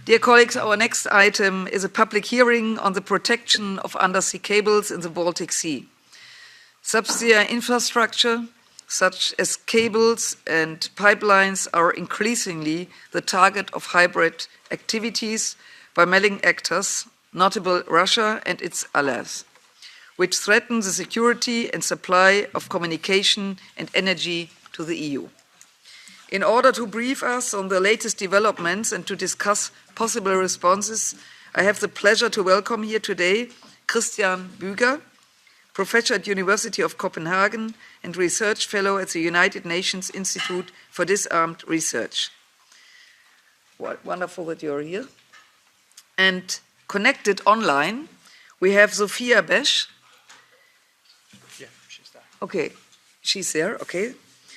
Dear colleagues, our next item is a public hearing on the protection of undersea cables in the Baltic Sea. Subsea infrastructure, such as cables and pipelines, are increasingly the target of hybrid activities by malign actors, notably Russia and its allies, which threaten the security and supply of communication and energy to the EU. In order to brief us on the latest developments and to discuss possible responses, I have the pleasure to welcome here today Christian Büger, Professor at University of Copenhagen and Research Fellow at the United Nations Institute for Disarmed Research. Wonderful that you're here. And connected online, we have Sophia Besch. Yeah, she's there. Okay, she's there, okay.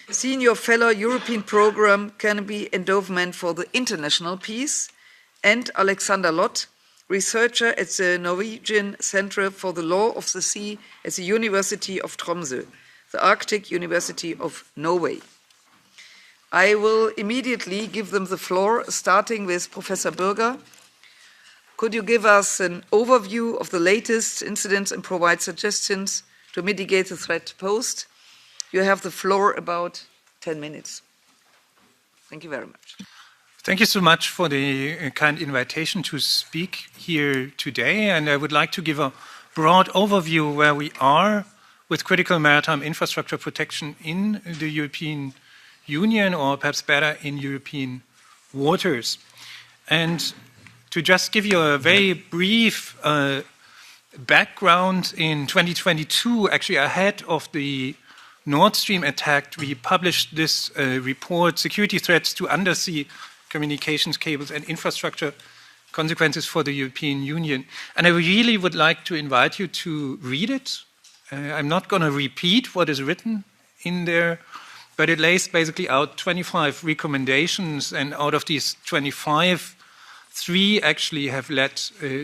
Senior Fellow European Programme Canopy Endowment for the International Peace, and Alexander Lott, researcher at the Norwegian Centre for the Law of the Sea at the University of Tromsø, the Arctic University of Norway. I will immediately give them the floor, starting with Professor Büger. Could you give us an overview of the latest incidents and provide suggestions to mitigate the threat posed? You have the floor about 10 minutes. Thank you very much. Thank you so much for the kind invitation to speak here today. And I would like to give a broad overview where we are with critical maritime infrastructure protection in the European Union, or perhaps better, in European waters. And to just give you a very brief background, in 2022, actually ahead of the Nord Stream attack, we published this report, Security Threats to Undersea Communications Cables and Infrastructure Consequences for the European Union. And I really would like to invite you to read it. I'm not going to repeat what is written in there, but it lays basically out 25 recommendations, and out of these 25, 3 actually have led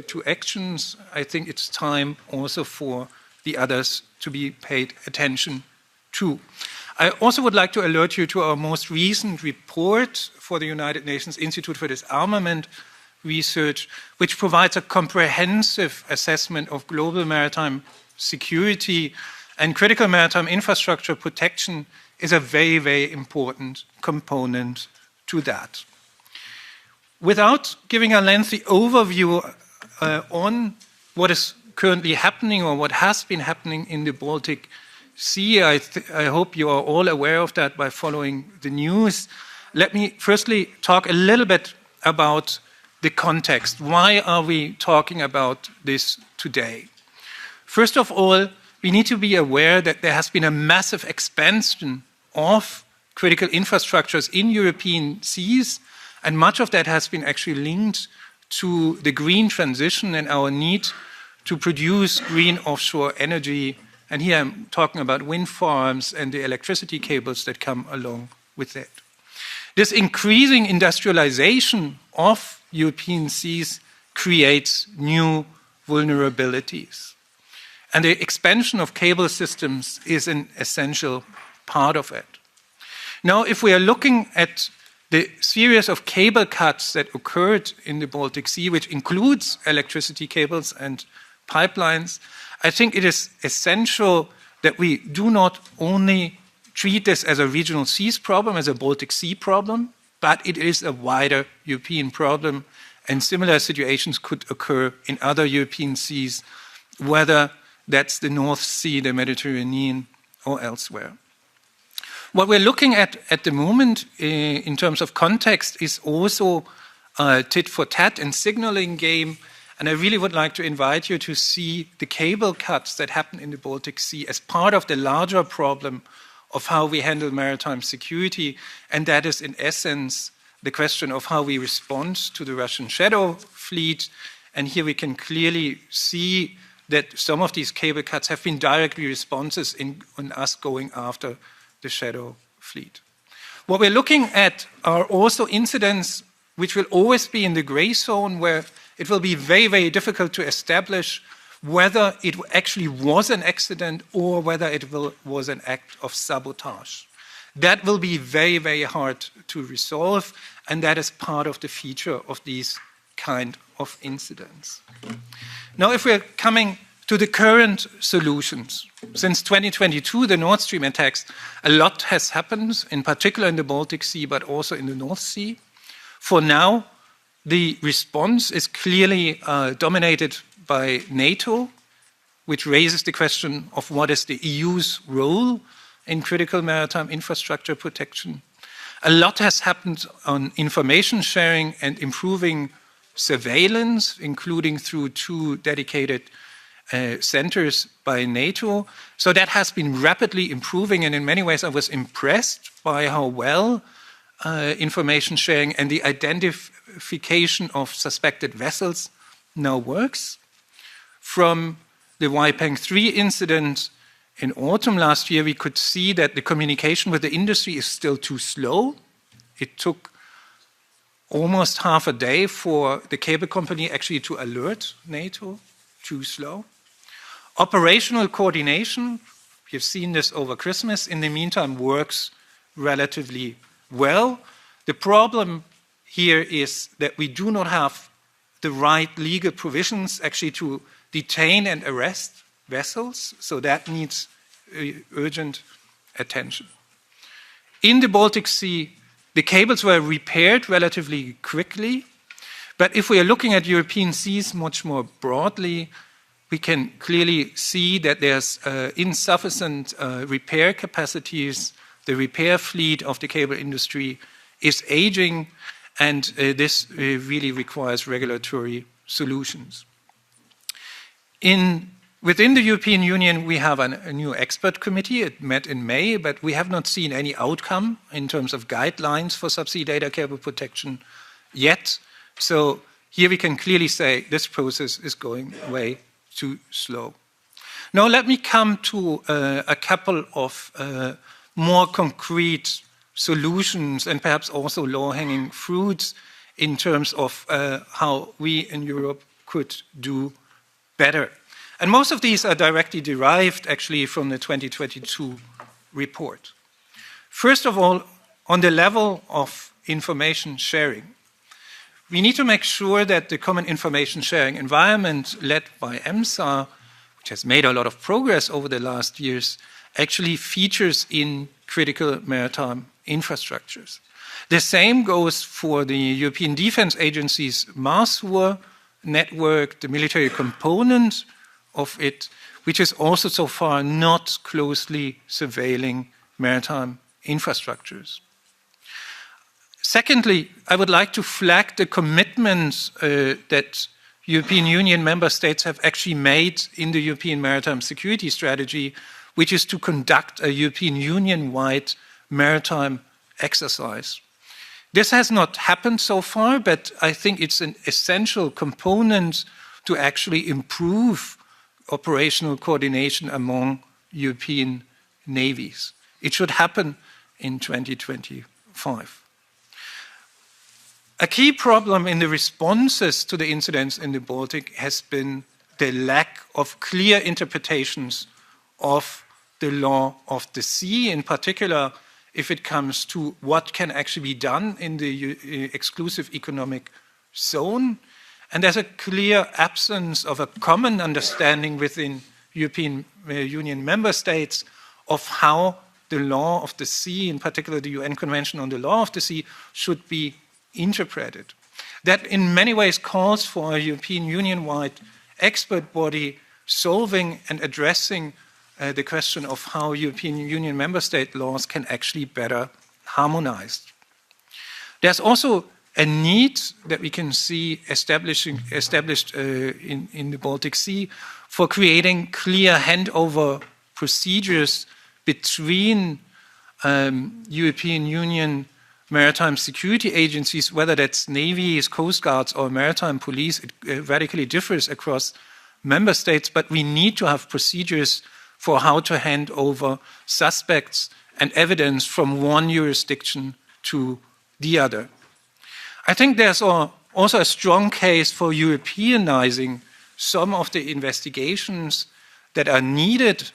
to actions. I think it's time also for the others to be paid attention to. I also would like to alert you to our most recent report for the United Nations Institute for Disarmament Research, which provides a comprehensive assessment of global maritime security, and critical maritime infrastructure protection is a very, very important component to that. Without giving a lengthy overview on what is currently happening or what has been happening in the Baltic Sea, I hope you are all aware of that by following the news. Let me firstly talk a little bit about the context. Why are we talking about this today? First of all, we need to be aware that there has been a massive expansion of critical infrastructures in European seas, and much of that has been actually linked to the green transition and our need to produce green offshore energy. And here I'm talking about wind farms and the electricity cables that come along with that. This increasing industrialization of European seas creates new vulnerabilities. And the expansion of cable systems is an essential part of it. Now, if we are looking at the series of cable cuts that occurred in the Baltic Sea, which includes electricity cables and pipelines, I think it is essential that we do not only treat this as a regional seas problem, as a Baltic Sea problem, but it is a wider European problem, and similar situations could occur in other European seas, whether that's the North Sea, the Mediterranean, or elsewhere. What we're looking at the moment in terms of context is also a tit for tat and signaling game. And I really would like to invite you to see the cable cuts that happen in the Baltic Sea as part of the larger problem of how we handle maritime security. And that is, in essence, the question of how we respond to the Russian shadow fleet. And here we can clearly see that some of these cable cuts have been directly responses in us going after the shadow fleet. What we're looking at are also incidents which will always be in the gray zone, where it will be very, very difficult to establish whether it actually was an accident or whether it was an act of sabotage. That will be very, very hard to resolve, and that is part of the feature of these kind of incidents. Now, if we're coming to the current solutions, since 2022, the Nord Stream attacks, a lot has happened, in particular in the Baltic Sea, but also in the North Sea. For now, the response is clearly dominated by NATO, which raises the question of what is the EU's role in critical maritime infrastructure protection. A lot has happened on information sharing and improving surveillance, including through 2 dedicated centers by NATO. So that has been rapidly improving, and in many ways I was impressed by how well information sharing and the identification of suspected vessels now works. From the Waipeng 3 incident in autumn last year, we could see that the communication with the industry is still too slow. It took almost half a day for the cable company actually to alert NATO, too slow. Operational coordination, you've seen this over Christmas, in the meantime works relatively well. The problem here is that we do not have the right legal provisions actually to detain and arrest vessels, so that needs urgent attention. In the Baltic Sea, the cables were repaired relatively quickly, but if we are looking at European seas much more broadly, we can clearly see that there's insufficient repair capacities. The repair fleet of the cable industry is aging, and this really requires regulatory solutions. Within the European Union, we have a new expert committee. It met in May, but we have not seen any outcome in terms of guidelines for subsea data cable protection yet. So here we can clearly say this process is going way too slow. Now let me come to a couple of more concrete solutions and perhaps also low-hanging fruits in terms of how we in Europe could do better. And most of these are directly derived actually from the 2022 report. First of all, on the level of information sharing, we need to make sure that the common information sharing environment led by EMSA, which has made a lot of progress over the last years, actually features in critical maritime infrastructures. The same goes for the European Defence Agency's MARSUR network, the military component of it, which is also so far not closely surveilling maritime infrastructures. Secondly, I would like to flag the commitments that European Union member states have actually made in the European Maritime Security Strategy, which is to conduct a European Union-wide maritime exercise. This has not happened so far, but I think it's an essential component to actually improve operational coordination among European navies. It should happen in 2025. A key problem in the responses to the incidents in the Baltic has been the lack of clear interpretations of the law of the sea, in particular if it comes to what can actually be done in the exclusive economic zone. And there's a clear absence of a common understanding within European Union member states of how the law of the sea, in particular the UN Convention on the Law of the Sea, should be interpreted. That in many ways calls for a European Union-wide expert body solving and addressing the question of how European Union member state laws can actually better harmonized. There's also a need that we can see established in the Baltic Sea for creating clear handover procedures between European Union maritime security agencies, whether that's navies, coast guards, or maritime police. It radically differs across member states, but we need to have procedures for how to hand over suspects and evidence from one jurisdiction to the other. I think there's also a strong case for Europeanizing some of the investigations that are needed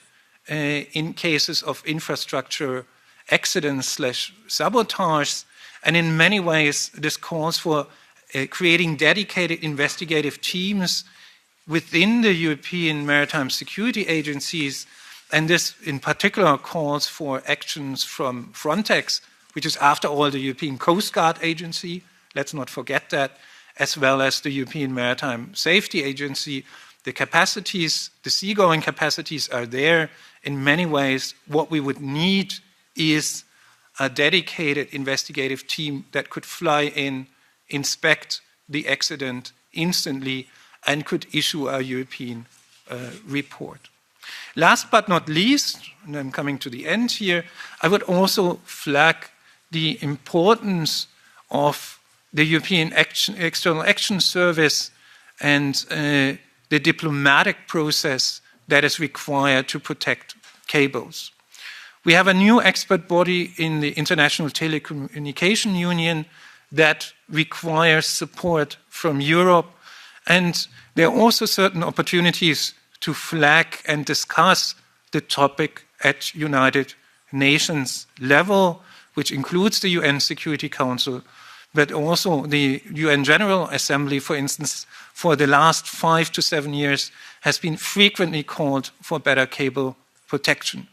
in cases of infrastructure accidents/sabotage. And in many ways, this calls for creating dedicated investigative teams within the European maritime security agencies, and this in particular calls for actions from Frontex, which is after all the European Coast Guard agency, let's not forget that, as well as the European Maritime Safety Agency. The capacities, the seagoing capacities are there. In many ways, what we would need is a dedicated investigative team that could fly in, inspect the accident instantly, and could issue a European report. Last but not least, and I'm coming to the end here, I would also flag the importance of the European External Action Service and the diplomatic process that is required to protect cables. We have a new expert body in the International Telecommunication Union that requires support from Europe, and there are also certain opportunities to flag and discuss the topic at United Nations level, which includes the UN Security Council, but also the UN General Assembly, for instance, for the last 5 to 7 years, has been frequently called for better cable protection.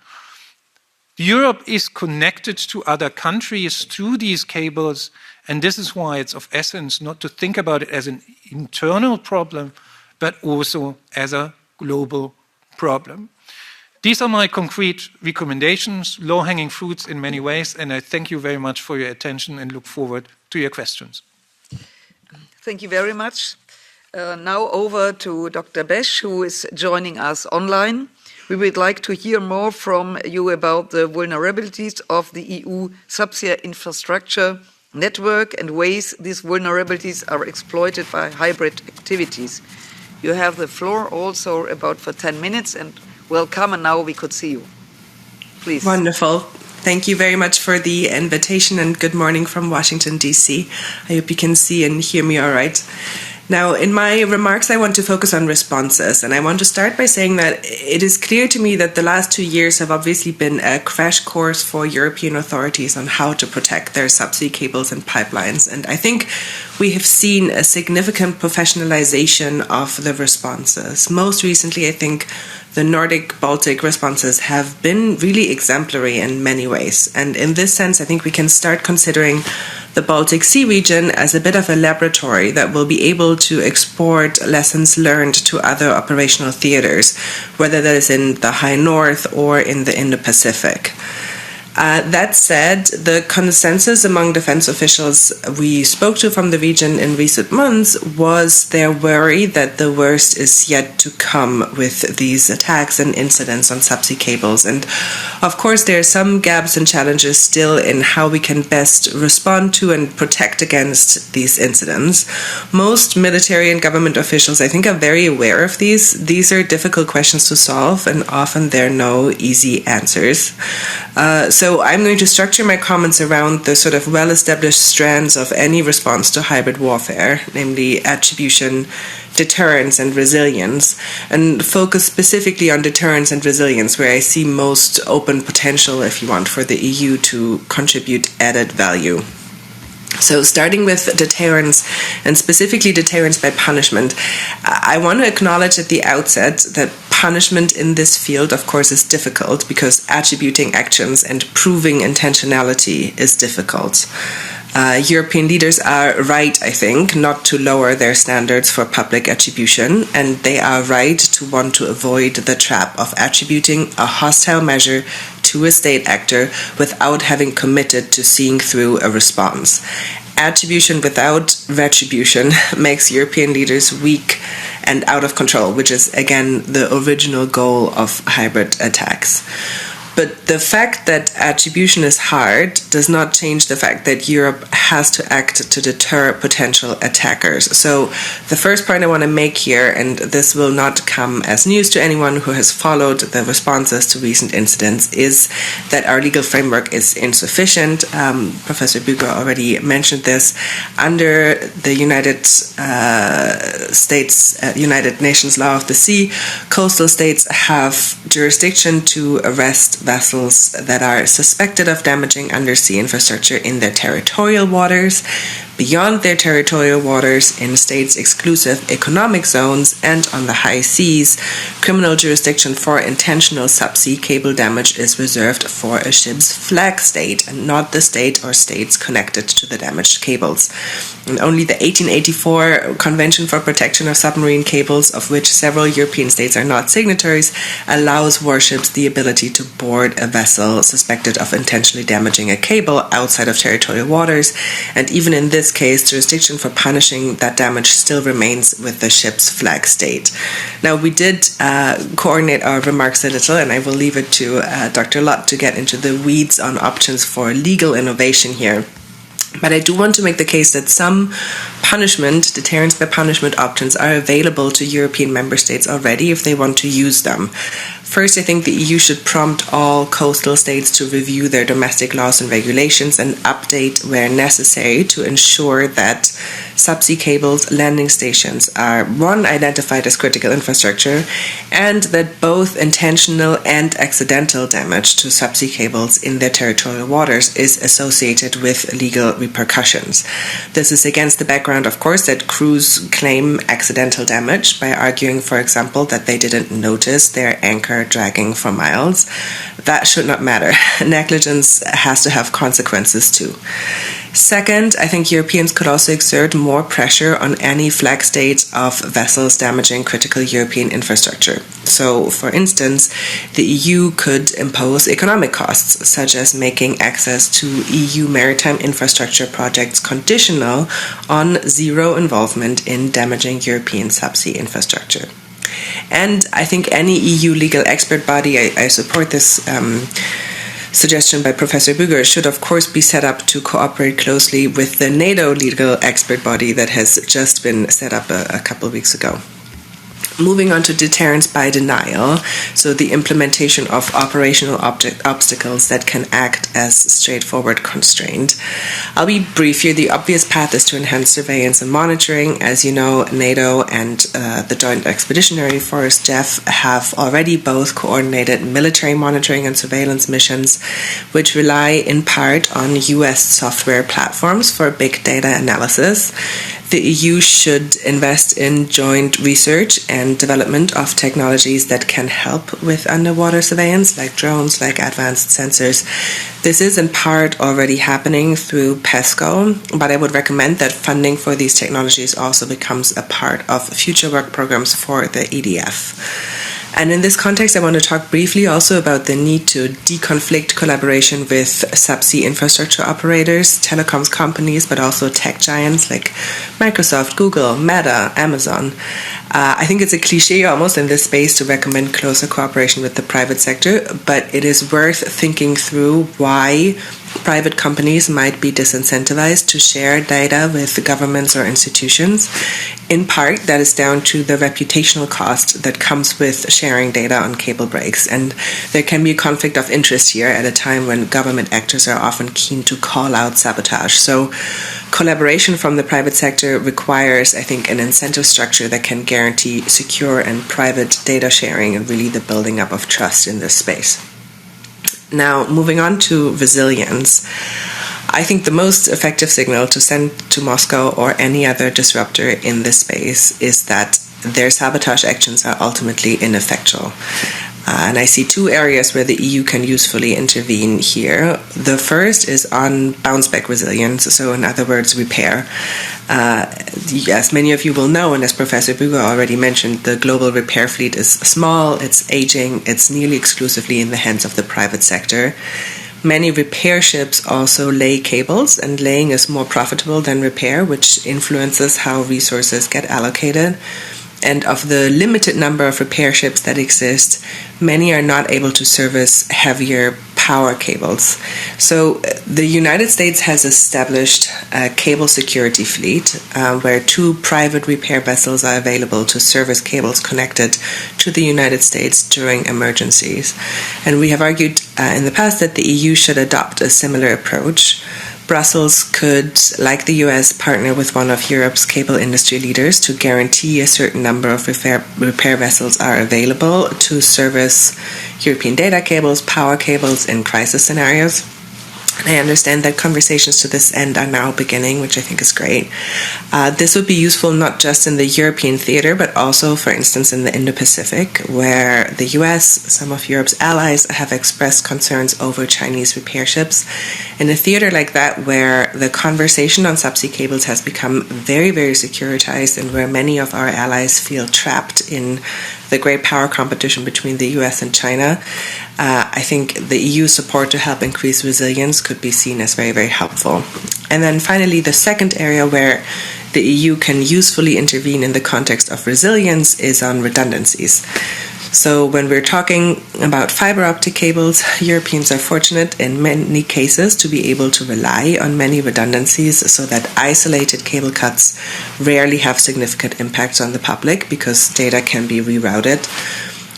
Europe is connected to other countries through these cables, and this is why it's of essence not to think about it as an internal problem, but also as a global problem. These are my concrete recommendations, low-hanging fruits in many ways, and I thank you very much for your attention and look forward to your questions. Thank you very much. Now over to Dr. Besch, who is joining us online. We would like to hear more from you about the vulnerabilities of the EU subsea infrastructure network and ways these vulnerabilities are exploited by hybrid activities. You have the floor also about for 10 minutes, and welcome, and now we could see you. Please. Wonderful. Thank you very much for the invitation, and good morning from Washington, D.C. I hope you can see and hear me all right. Now, in my remarks, I want to focus on responses, and I want to start by saying that it is clear to me that the last 2 years have obviously been a crash course for European authorities on how to protect their subsea cables and pipelines, and I think we have seen a significant professionalization of the responses. Most recently, I think the Nordic-Baltic responses have been really exemplary in many ways, and in this sense, I think we can start considering the Baltic Sea region as a bit of a laboratory that will be able to export lessons learned to other operational theaters, whether that is in the High North or in the Indo-Pacific. That said, the consensus among defense officials we spoke to from the region in recent months was their worry that the worst is yet to come with these attacks and incidents on subsea cables. And of course, there are some gaps and challenges still in how we can best respond to and protect against these incidents. Most military and government officials, I think, are very aware of these. These are difficult questions to solve, and often there are no easy answers. So I'm going to structure my comments around the sort of well-established strands of any response to hybrid warfare, namely attribution, deterrence, and resilience, and focus specifically on deterrence and resilience, where I see most open potential, if you want, for the EU to contribute added value. So starting with deterrence, and specifically deterrence by punishment, I want to acknowledge at the outset that punishment in this field, of course, is difficult because attributing actions and proving intentionality is difficult. European leaders are right, I think, not to lower their standards for public attribution, and they are right to want to avoid the trap of attributing a hostile measure to a state actor without having committed to seeing through a response. Attribution without retribution makes European leaders weak and out of control, which is, again, the original goal of hybrid attacks. But the fact that attribution is hard does not change the fact that Europe has to act to deter potential attackers. So the first point I want to make here, and this will not come as news to anyone who has followed the responses to recent incidents, is that our legal framework is insufficient. Professor Büger already mentioned this. Under the United Nations Law of the Sea, coastal states have jurisdiction to arrest vessels that are suspected of damaging undersea infrastructure in their territorial waters, beyond their territorial waters in states' exclusive economic zones and on the high seas, criminal jurisdiction for intentional subsea cable damage is reserved for a ship's flag state and not the state or states connected to the damaged cables. And only the 1884 Convention for Protection of Submarine Cables, of which several European states are not signatories, allows warships the ability to board a vessel suspected of intentionally damaging a cable outside of territorial waters, and even in this case, jurisdiction for punishing that damage still remains with the ship's flag state. Now, we did coordinate our remarks a little, and I will leave it to Dr. Lott to get into the weeds on options for legal innovation here. But I do want to make the case that some deterrence by punishment options are available to European member states already if they want to use them. First, I think the EU should prompt all coastal states to review their domestic laws and regulations and update where necessary to ensure that subsea cables, landing stations are, one, identified as critical infrastructure, and that both intentional and accidental damage to subsea cables in their territorial waters is associated with legal repercussions. This is against the background, of course, that crews claim accidental damage by arguing, for example, that they didn't notice their anchor dragging for miles. That should not matter. Negligence has to have consequences too. Second, I think Europeans could also exert more pressure on any flag state of vessels damaging critical European infrastructure. So, for instance, the EU could impose economic costs, such as making access to EU maritime infrastructure projects conditional on zero involvement in damaging European subsea infrastructure. And I think any EU legal expert body, I support this suggestion by Professor Büger, should of course be set up to cooperate closely with the NATO legal expert body that has just been set up a couple of weeks ago. Moving on to deterrence by denial, so the implementation of operational obstacles that can act as straightforward constraint. I'll be brief here. The obvious path is to enhance surveillance and monitoring. As you know, NATO and the Joint Expeditionary Force, JEF, have already both coordinated military monitoring and surveillance missions, which rely in part on US software platforms for big data analysis. The EU should invest in joint research and development of technologies that can help with underwater surveillance, like drones, like advanced sensors. This is in part already happening through PESCO, but I would recommend that funding for these technologies also becomes a part of future work programs for the EDF. And in this context, I want to talk briefly also about the need to deconflict collaboration with subsea infrastructure operators, telecoms companies, but also tech giants like Microsoft, Google, Meta, Amazon. I think it's a cliche almost in this space to recommend closer cooperation with the private sector, but it is worth thinking through why private companies might be disincentivized to share data with governments or institutions. In part, that is down to the reputational cost that comes with sharing data on cable breaks, and there can be a conflict of interest here at a time when government actors are often keen to call out sabotage. So collaboration from the private sector requires, I think, an incentive structure that can guarantee secure and private data sharing and really the building up of trust in this space. Now, moving on to resilience, I think the most effective signal to send to Moscow or any other disruptor in this space is that their sabotage actions are ultimately ineffectual. And I see two areas where the EU can usefully intervene here. The first is on bounce-back resilience, so in other words, repair. As many of you will know, and as Professor Büger already mentioned, the global repair fleet is small, it's aging, it's nearly exclusively in the hands of the private sector. Many repair ships also lay cables, and laying is more profitable than repair, which influences how resources get allocated. And of the limited number of repair ships that exist, many are not able to service heavier power cables. So the United States has established a cable security fleet where 2 private repair vessels are available to service cables connected to the United States during emergencies. And we have argued in the past that the EU should adopt a similar approach. Brussels could, like the US, partner with one of Europe's cable industry leaders to guarantee a certain number of repair vessels are available to service European data cables, power cables in crisis scenarios. I understand that conversations to this end are now beginning, which I think is great. This would be useful not just in the European theater, but also, for instance, in the Indo-Pacific, where the US, some of Europe's allies, have expressed concerns over Chinese repair ships. In a theater like that, where the conversation on subsea cables has become very, very securitized, and where many of our allies feel trapped in the great power competition between the US and China, I think the EU support to help increase resilience could be seen as very, very helpful. And then finally, the second area where the EU can usefully intervene in the context of resilience is on redundancies. So when we're talking about fiber optic cables, Europeans are fortunate in many cases to be able to rely on many redundancies so that isolated cable cuts rarely have significant impacts on the public because data can be rerouted.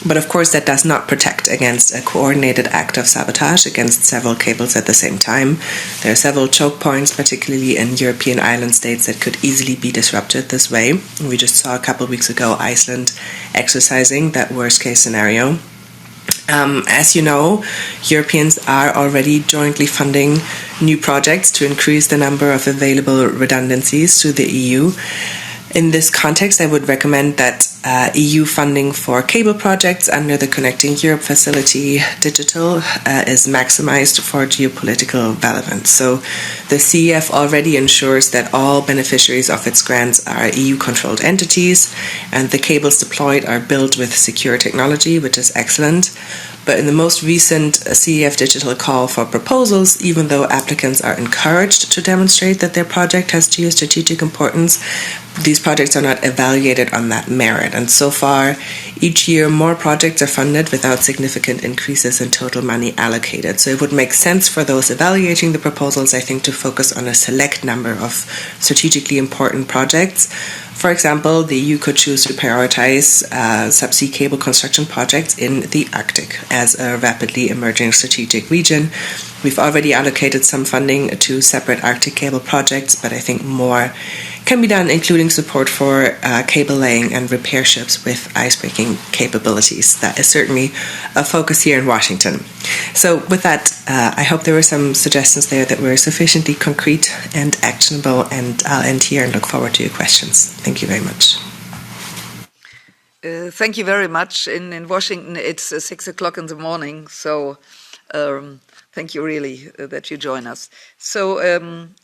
But of course, that does not protect against a coordinated act of sabotage against several cables at the same time. There are several choke points, particularly in European island states, that could easily be disrupted this way. We just saw a couple of weeks ago Iceland exercising that worst case scenario. As you know, Europeans are already jointly funding new projects to increase the number of available redundancies to the EU. In this context, I would recommend that EU funding for cable projects under the Connecting Europe facility digital is maximized for geopolitical relevance. So the CEF already ensures that all beneficiaries of its grants are EU-controlled entities, and the cables deployed are built with secure technology, which is excellent. But in the most recent CEF digital call for proposals, even though applicants are encouraged to demonstrate that their project has geostrategic importance, these projects are not evaluated on that merit. And so far, each year, more projects are funded without significant increases in total money allocated. So it would make sense for those evaluating the proposals, I think, to focus on a select number of strategically important projects. For example, the EU could choose to prioritize subsea cable construction projects in the Arctic as a rapidly emerging strategic region. We've already allocated some funding to separate Arctic cable projects, but I think more can be done, including support for cable laying and repair ships with ice-breaking capabilities. That is certainly a focus here in Washington. So with that, I hope there were some suggestions there that were sufficiently concrete and actionable, and I'll end here and look forward to your questions. Thank you very much. Thank you very much. In Washington, it's 6 o'clock in the morning, so thank you really that you join us. So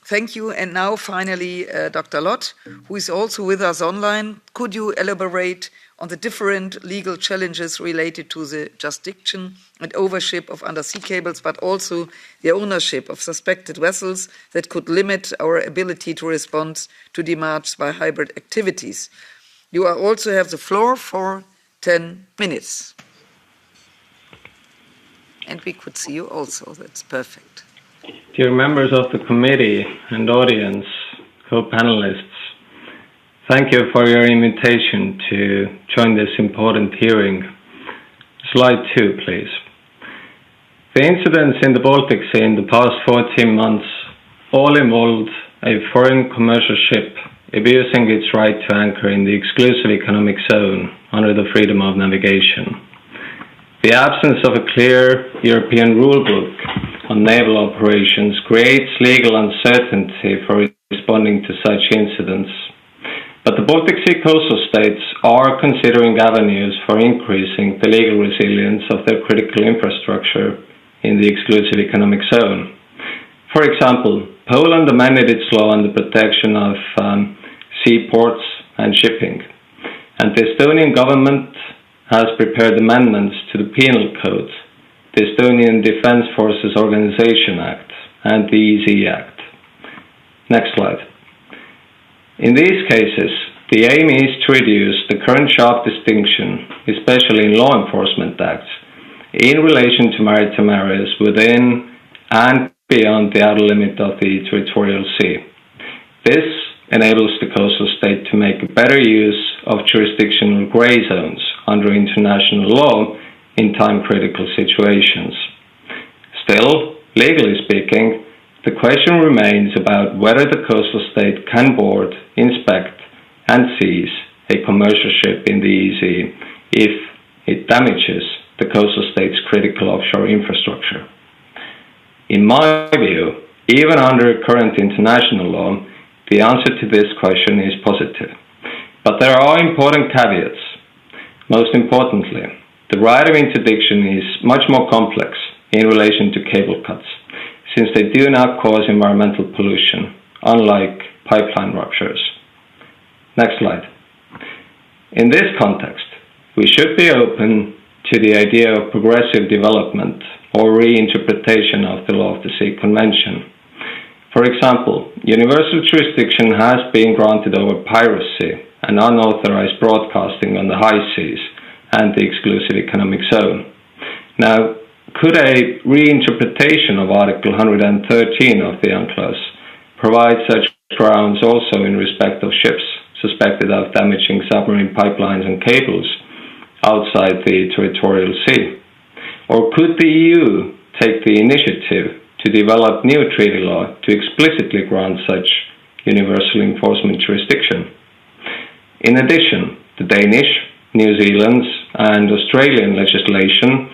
thank you. And now finally, Dr. Lott, who is also with us online. Could you elaborate on the different legal challenges related to the jurisdiction and ownership of undersea cables, but also the ownership of suspected vessels that could limit our ability to respond to demands by hybrid activities? You also have the floor for 10 minutes. And we could see you also. That's perfect. Dear members of the committee and audience, co-panelists, thank you for your invitation to join this important hearing. Slide 2, please. The incidents in the Baltic Sea in the past 14 months all involved a foreign commercial ship abusing its right to anchor in the exclusive economic zone under the freedom of navigation. The absence of a clear European rulebook on naval operations creates legal uncertainty for responding to such incidents. But the Baltic Sea coastal states are considering avenues for increasing the legal resilience of their critical infrastructure in the exclusive economic zone. For example, Poland amended its law on the protection of seaports and shipping, and the Estonian government has prepared amendments to the Penal Code, the Estonian Defence Forces Organization Act, and the EZ Act. Next slide. In these cases, the aim is to reduce the current sharp distinction, especially in law enforcement acts, in relation to maritime areas within and beyond the outer limit of the territorial sea. This enables the coastal state to make better use of jurisdictional grey zones under international law in time-critical situations. Still, legally speaking, the question remains about whether the coastal state can board, inspect, and seize a commercial ship in the EEZ if it damages the coastal state's critical offshore infrastructure. In my view, even under current international law, the answer to this question is positive. But there are important caveats. Most importantly, the right of interdiction is much more complex in relation to cable cuts, since they do not cause environmental pollution, unlike pipeline ruptures. Next slide. In this context, we should be open to the idea of progressive development or reinterpretation of the Law of the Sea Convention. For example, universal jurisdiction has been granted over piracy and unauthorized broadcasting on the high seas and the exclusive economic zone. Now, could a reinterpretation of Article 113 of the UNCLOS provide such grounds also in respect of ships suspected of damaging submarine pipelines and cables outside the territorial sea? Or could the EU take the initiative to develop new treaty law to explicitly grant such universal enforcement jurisdiction? In addition, the Danish, New Zealand's, and Australian legislation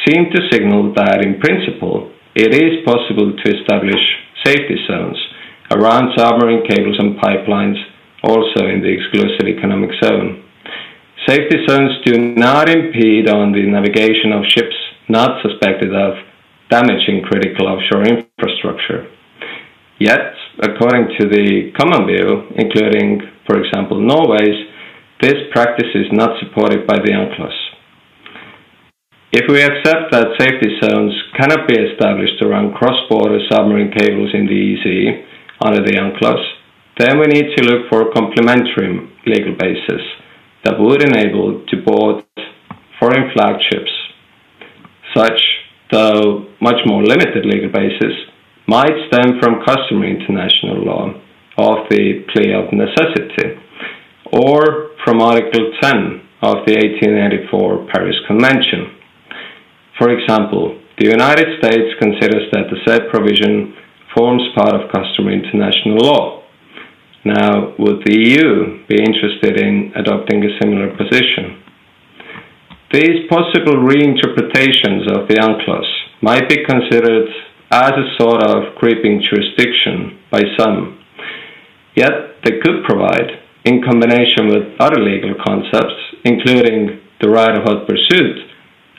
seem to signal that, in principle, it is possible to establish safety zones around submarine cables and pipelines, also in the exclusive economic zone. Safety zones do not impede on the navigation of ships not suspected of damaging critical offshore infrastructure. Yet, according to the common view, including, for example, Norway's, this practice is not supported by the UNCLOS. If we accept that safety zones cannot be established around cross-border submarine cables in the EEZ under the UNCLOS, then we need to look for a complementary legal basis that would enable to board foreign flagged ships. Such, though much more limited legal basis, might stem from customary international law of the plea of necessity, or from Article 10 of the 1884 Paris Convention. For example, the United States considers that the said provision forms part of customary international law. Now, would the EU be interested in adopting a similar position? These possible reinterpretations of the UNCLOS might be considered as a sort of creeping jurisdiction by some, yet they could provide, in combination with other legal concepts, including the right of hot pursuit,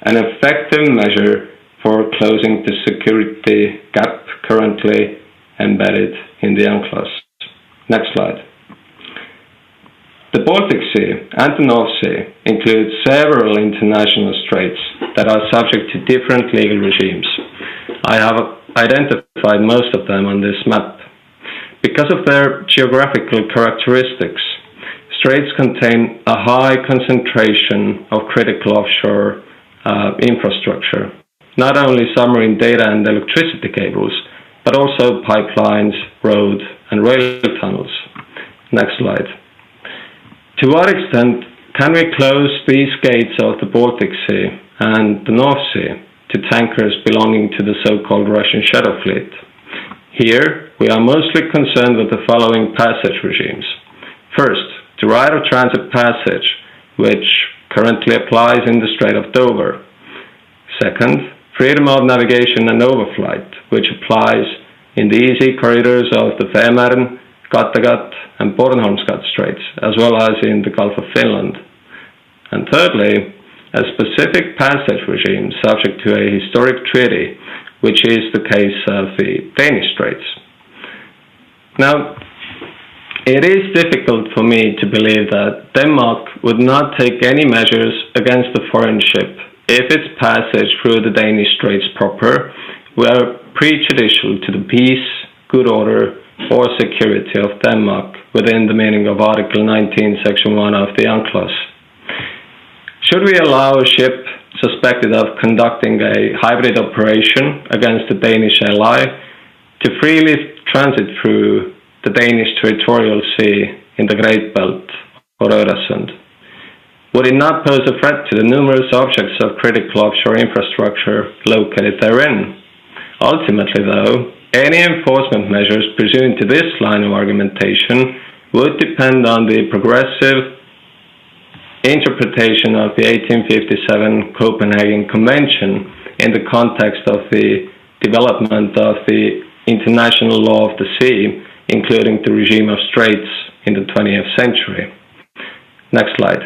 an effective measure for closing the security gap currently embedded in the UNCLOS. Next slide. The Baltic Sea and the North Sea include several international straits that are subject to different legal regimes. I have identified most of them on this map. Because of their geographical characteristics, straits contain a high concentration of critical offshore infrastructure, not only submarine data and electricity cables, but also pipelines, road and rail tunnels. Next slide. To what extent can we close these gates of the Baltic Sea and the North Sea to tankers belonging to the so-called Russian shadow fleet? Here, we are mostly concerned with the following passage regimes. First, the right of transit passage, which currently applies in the Strait of Dover. Second, freedom of navigation and overflight, which applies in the easy corridors of the Fehmarn, Kattegat and Bornholmsgat Straits, as well as in the Gulf of Finland. And thirdly, a specific passage regime subject to a historic treaty, which is the case of the Danish Straits. Now, it is difficult for me to believe that Denmark would not take any measures against a foreign ship if its passage through the Danish Straits proper were prejudicial to the peace, good order, or security of Denmark within the meaning of Article 19, Section 1 of the UNCLOS. Should we allow a ship suspected of conducting a hybrid operation against a Danish ally to freely transit through the Danish territorial sea in the Great Belt or Öresund? Would it not pose a threat to the numerous objects of critical offshore infrastructure located therein? Ultimately, though, any enforcement measures pursuant to this line of argumentation would depend on the progressive interpretation of the 1857 Copenhagen Convention in the context of the development of the international law of the sea, including the regime of straits in the 20th century. Next slide.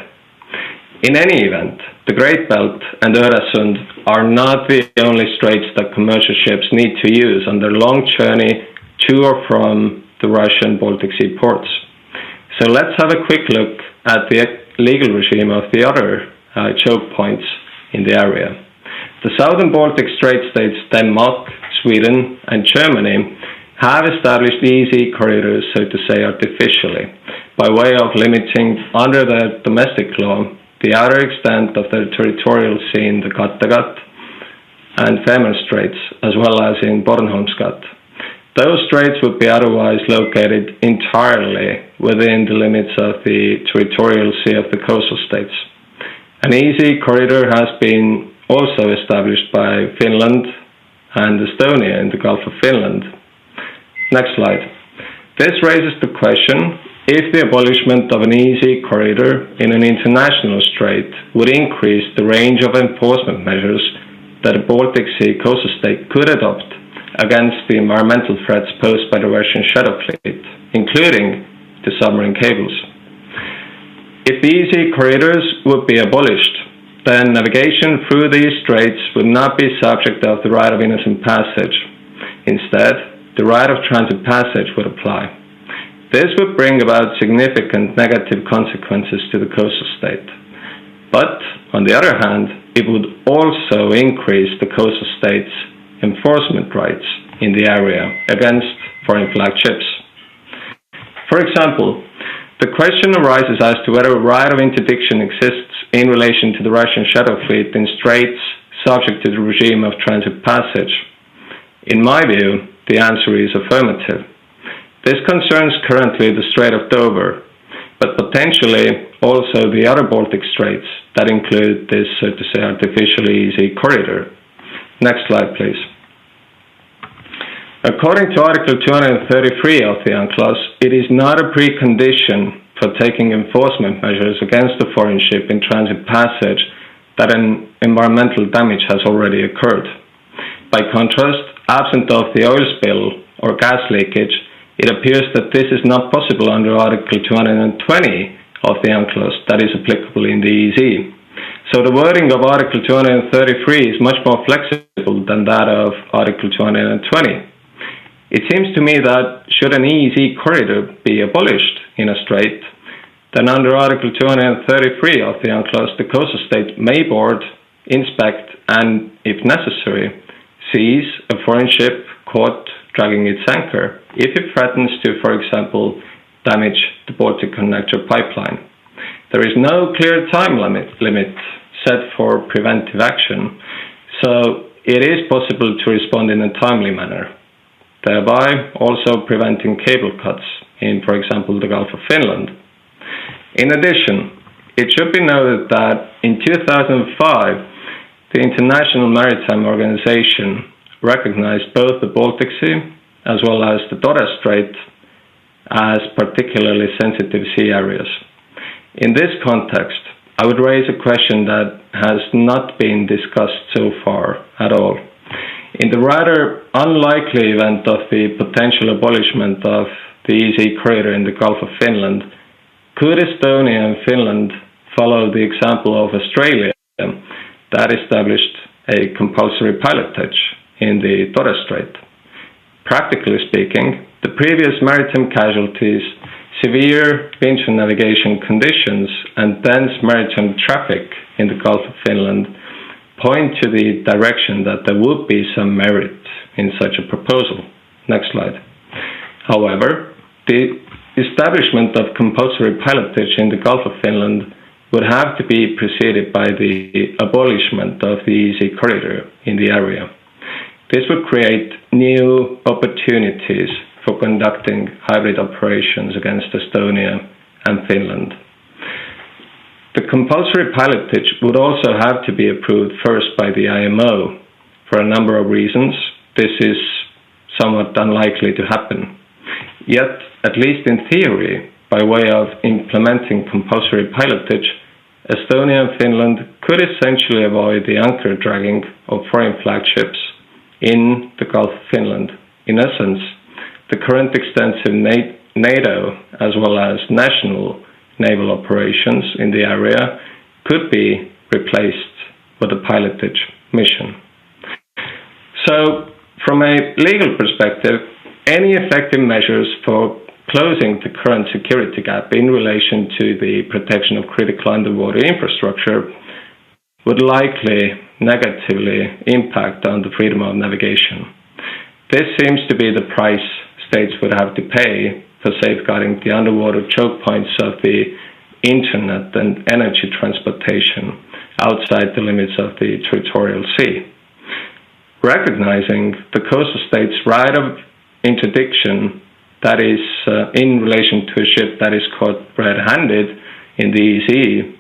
In any event, the Great Belt and Öresund are not the only straits that commercial ships need to use on their long journey to or from the Russian Baltic Sea ports. So let's have a quick look at the legal regime of the other choke points in the area. The southern Baltic Strait states Denmark, Sweden, and Germany have established easy corridors, so to say, artificially, by way of limiting, under their domestic law, the outer extent of their territorial sea in the Kattegat and Femern Straits, as well as in Bornholmsgat. Those straits would be otherwise located entirely within the limits of the territorial sea of the coastal states. An easy corridor has been also established by Finland and Estonia in the Gulf of Finland. Next slide. This raises the question if the abolishment of an easy corridor in an international strait would increase the range of enforcement measures that a Baltic Sea coastal state could adopt against the environmental threats posed by the Russian shadow fleet, including the submarine cables. If the easy corridors would be abolished, then navigation through these straits would not be subject of the right of innocent passage. Instead, the right of transit passage would apply. This would bring about significant negative consequences to the coastal state. But, on the other hand, it would also increase the coastal state's enforcement rights in the area against foreign flag ships. For example, the question arises as to whether a right of interdiction exists in relation to the Russian shadow fleet in straits subject to the regime of transit passage. In my view, the answer is affirmative. This concerns currently the Strait of Dover, but potentially also the other Baltic straits that include this, so to say, artificially easy corridor. Next slide, please. According to Article 233 of the UNCLOS, it is not a precondition for taking enforcement measures against a foreign ship in transit passage that an environmental damage has already occurred. By contrast, absent of the oil spill or gas leakage, it appears that this is not possible under Article 220 of the UNCLOS that is applicable in the EEZ. So the wording of Article 233 is much more flexible than that of Article 220. It seems to me that should an EEZ corridor be abolished in a strait, then under Article 233 of the UNCLOS, the coastal state may board, inspect, and, if necessary, seize a foreign ship caught dragging its anchor if it threatens to, for example, damage the Baltic Connector pipeline. There is no clear time limit set for preventive action, so it is possible to respond in a timely manner, thereby also preventing cable cuts in, for example, the Gulf of Finland. In addition, it should be noted that in 2005, the International Maritime Organization recognized both the Baltic Sea as well as the Torres Strait as particularly sensitive sea areas. In this context, I would raise a question that has not been discussed so far at all. In the rather unlikely event of the potential abolishment of the EEZ corridor in the Gulf of Finland, could Estonia and Finland follow the example of Australia that established a compulsory pilotage in the Torres Strait? Practically speaking, the previous maritime casualties, severe winter navigation conditions, and dense maritime traffic in the Gulf of Finland point to the direction that there would be some merit in such a proposal. Next slide. However, the establishment of compulsory pilotage in the Gulf of Finland would have to be preceded by the abolishment of the EEZ corridor in the area. This would create new opportunities for conducting hybrid operations against Estonia and Finland. The compulsory pilotage would also have to be approved first by the IMO. For a number of reasons, this is somewhat unlikely to happen. Yet, at least in theory, by way of implementing compulsory pilotage, Estonia and Finland could essentially avoid the anchor dragging of foreign flagships in the Gulf of Finland. In essence, the current extensive NATO as well as national naval operations in the area could be replaced with a piloted mission. So, from a legal perspective, any effective measures for closing the current security gap in relation to the protection of critical underwater infrastructure would likely negatively impact on the freedom of navigation. This seems to be the price states would have to pay for safeguarding the underwater choke points of the internet and energy transportation outside the limits of the territorial sea. Recognizing the coastal state's right of interdiction, that is, in relation to a ship that is caught red-handed in the EEZ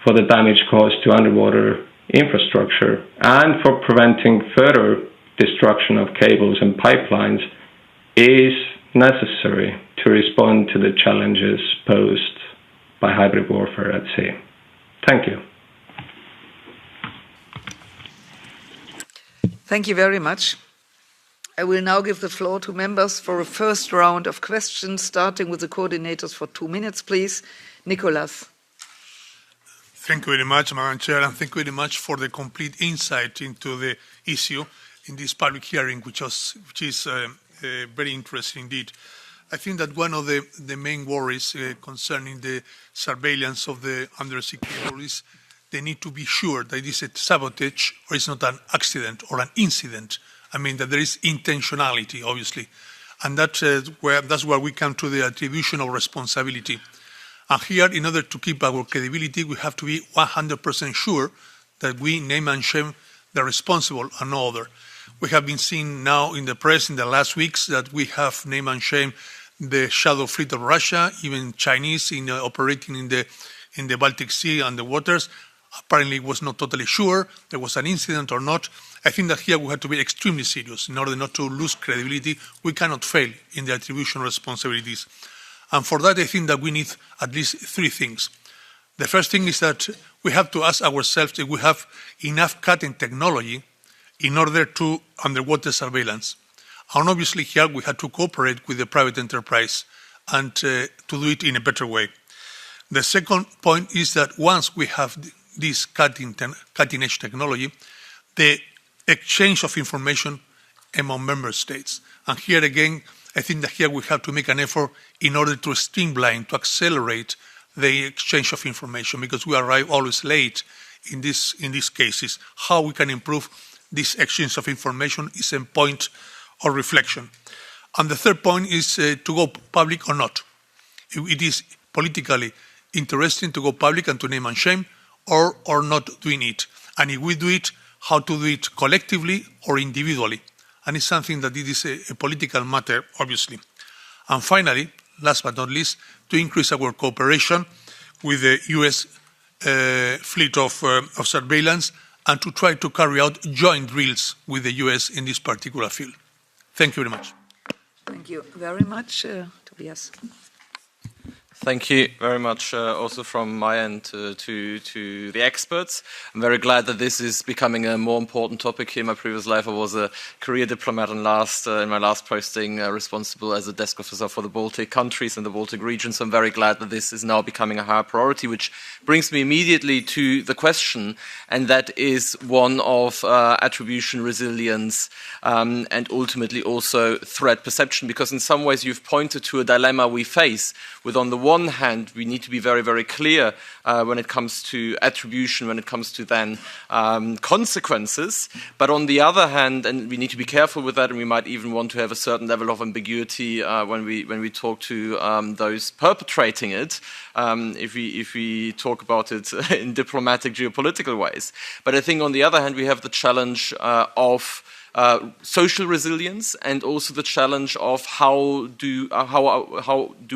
for the damage caused to underwater infrastructure and for preventing further destruction of cables and pipelines, is necessary to respond to the challenges posed by hybrid warfare at sea. Thank you. Thank you very much. I will now give the floor to members for a first round of questions, starting with the coordinators for 2 minutes, please. Nicolas. Thank you very much, Madam Chair, and thank you very much for the complete insight into the issue in this public hearing, which is very interesting indeed. I think that one of the main worries concerning the surveillance of the undersea cable is they need to be sure that it is a sabotage or it's not an accident or an incident. I mean, that there is intentionality, obviously. And that's where we come to the attribution of responsibility. And here, in order to keep our credibility, we have to be 100% sure that we name and shame the responsible and no other. We have been seeing now in the press in the last weeks that we have name and shame the shadow fleet of Russia, even Chinese operating in the Baltic Sea and the waters. Apparently, it was not totally sure there was an incident or not. I think that here we have to be extremely serious in order not to lose credibility. We cannot fail in the attribution of responsibilities. And for that, I think that we need at least 3 things. The first thing is that we have to ask ourselves if we have enough cutting technology in order to underwater surveillance. And obviously here we have to cooperate with the private enterprise and to do it in a better way. The second point is that once we have this cutting-edge technology, the exchange of information among member states. And here again, I think that here we have to make an effort in order to streamline, to accelerate the exchange of information, because we arrive always late in these cases. How we can improve this exchange of information is a point of reflection. And the third point is to go public or not. It is politically interesting to go public and to name and shame, or not doing it. And if we do it, how to do it collectively or individually. And it's something that it is a political matter, obviously. And finally, last but not least, to increase our cooperation with the US fleet of surveillance and to try to carry out joint drills with the US in this particular field. Thank you very much. Thank you very much, Tobias. Thank you very much also from my end to the experts. I'm very glad that this is becoming a more important topic here. In my previous life, I was a career diplomat and in my last posting responsible as a desk officer for the Baltic countries and the Baltic region. So I'm very glad that this is now becoming a higher priority, which brings me immediately to the question, and that is one of attribution, resilience, and ultimately also threat perception, because in some ways you've pointed to a dilemma we face with, on the one hand, we need to be very, very clear when it comes to attribution, when it comes to then consequences. But on the other hand, and we need to be careful with that, and we might even want to have a certain level of ambiguity when we talk to those perpetrating it, if we talk about it in diplomatic, geopolitical ways. But I think on the other hand, we have the challenge of social resilience, and also the challenge of how do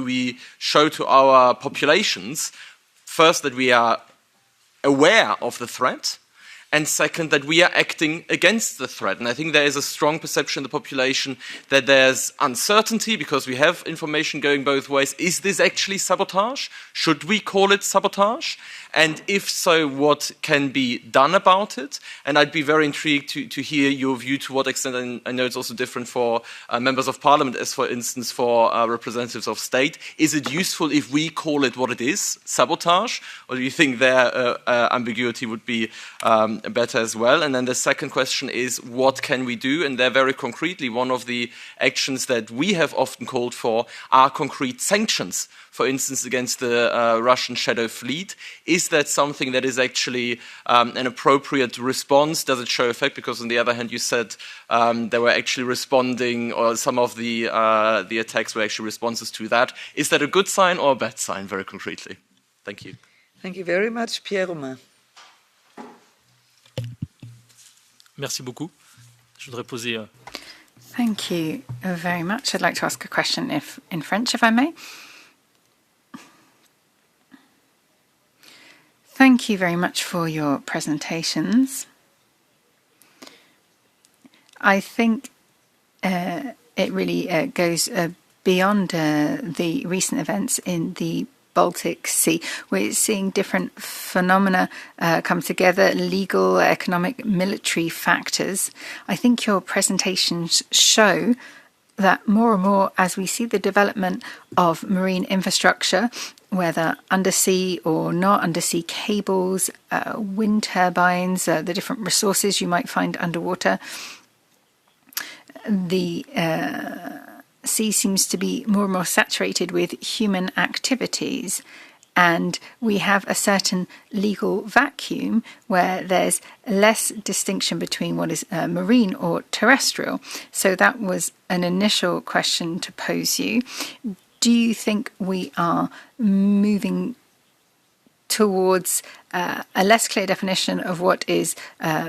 we show to our populations first that we are aware of the threat, and second, that we are acting against the threat. And I think there is a strong perception in the population that there's uncertainty because we have information going both ways. Is this actually sabotage? Should we call it sabotage? And if so, what can be done about it? And I'd be very intrigued to hear your view to what extent, and I know it's also different for members of parliament as, for instance, for representatives of state. Is it useful if we call it what it is, sabotage? Or do you think their ambiguity would be better as well? And then the second question is, what can we do? And there very concretely, one of the actions that we have often called for are concrete sanctions, for instance, against the Russian shadow fleet. Is that something that is actually an appropriate response? Does it show effect? Because on the other hand, you said they were actually responding, or some of the attacks were actually responses to that. Is that a good sign or a bad sign, very concretely? Thank you. Thank you very much. Pierre Romain. Merci beaucoup. Je voudrais poser. Thank you very much. I'd like to ask a question in French, if I may. Thank you very much for your presentations. I think it really goes beyond the recent events in the Baltic Sea. We're seeing different phenomena come together, legal, economic, military factors. I think your presentations show that more and more, as we see the development of marine infrastructure, whether undersea or not, undersea cables, wind turbines, the different resources you might find underwater, the sea seems to be more and more saturated with human activities, and we have a certain legal vacuum where there's less distinction between what is marine or terrestrial. So that was an initial question to pose you. Do you think we are moving towards a less clear definition of what is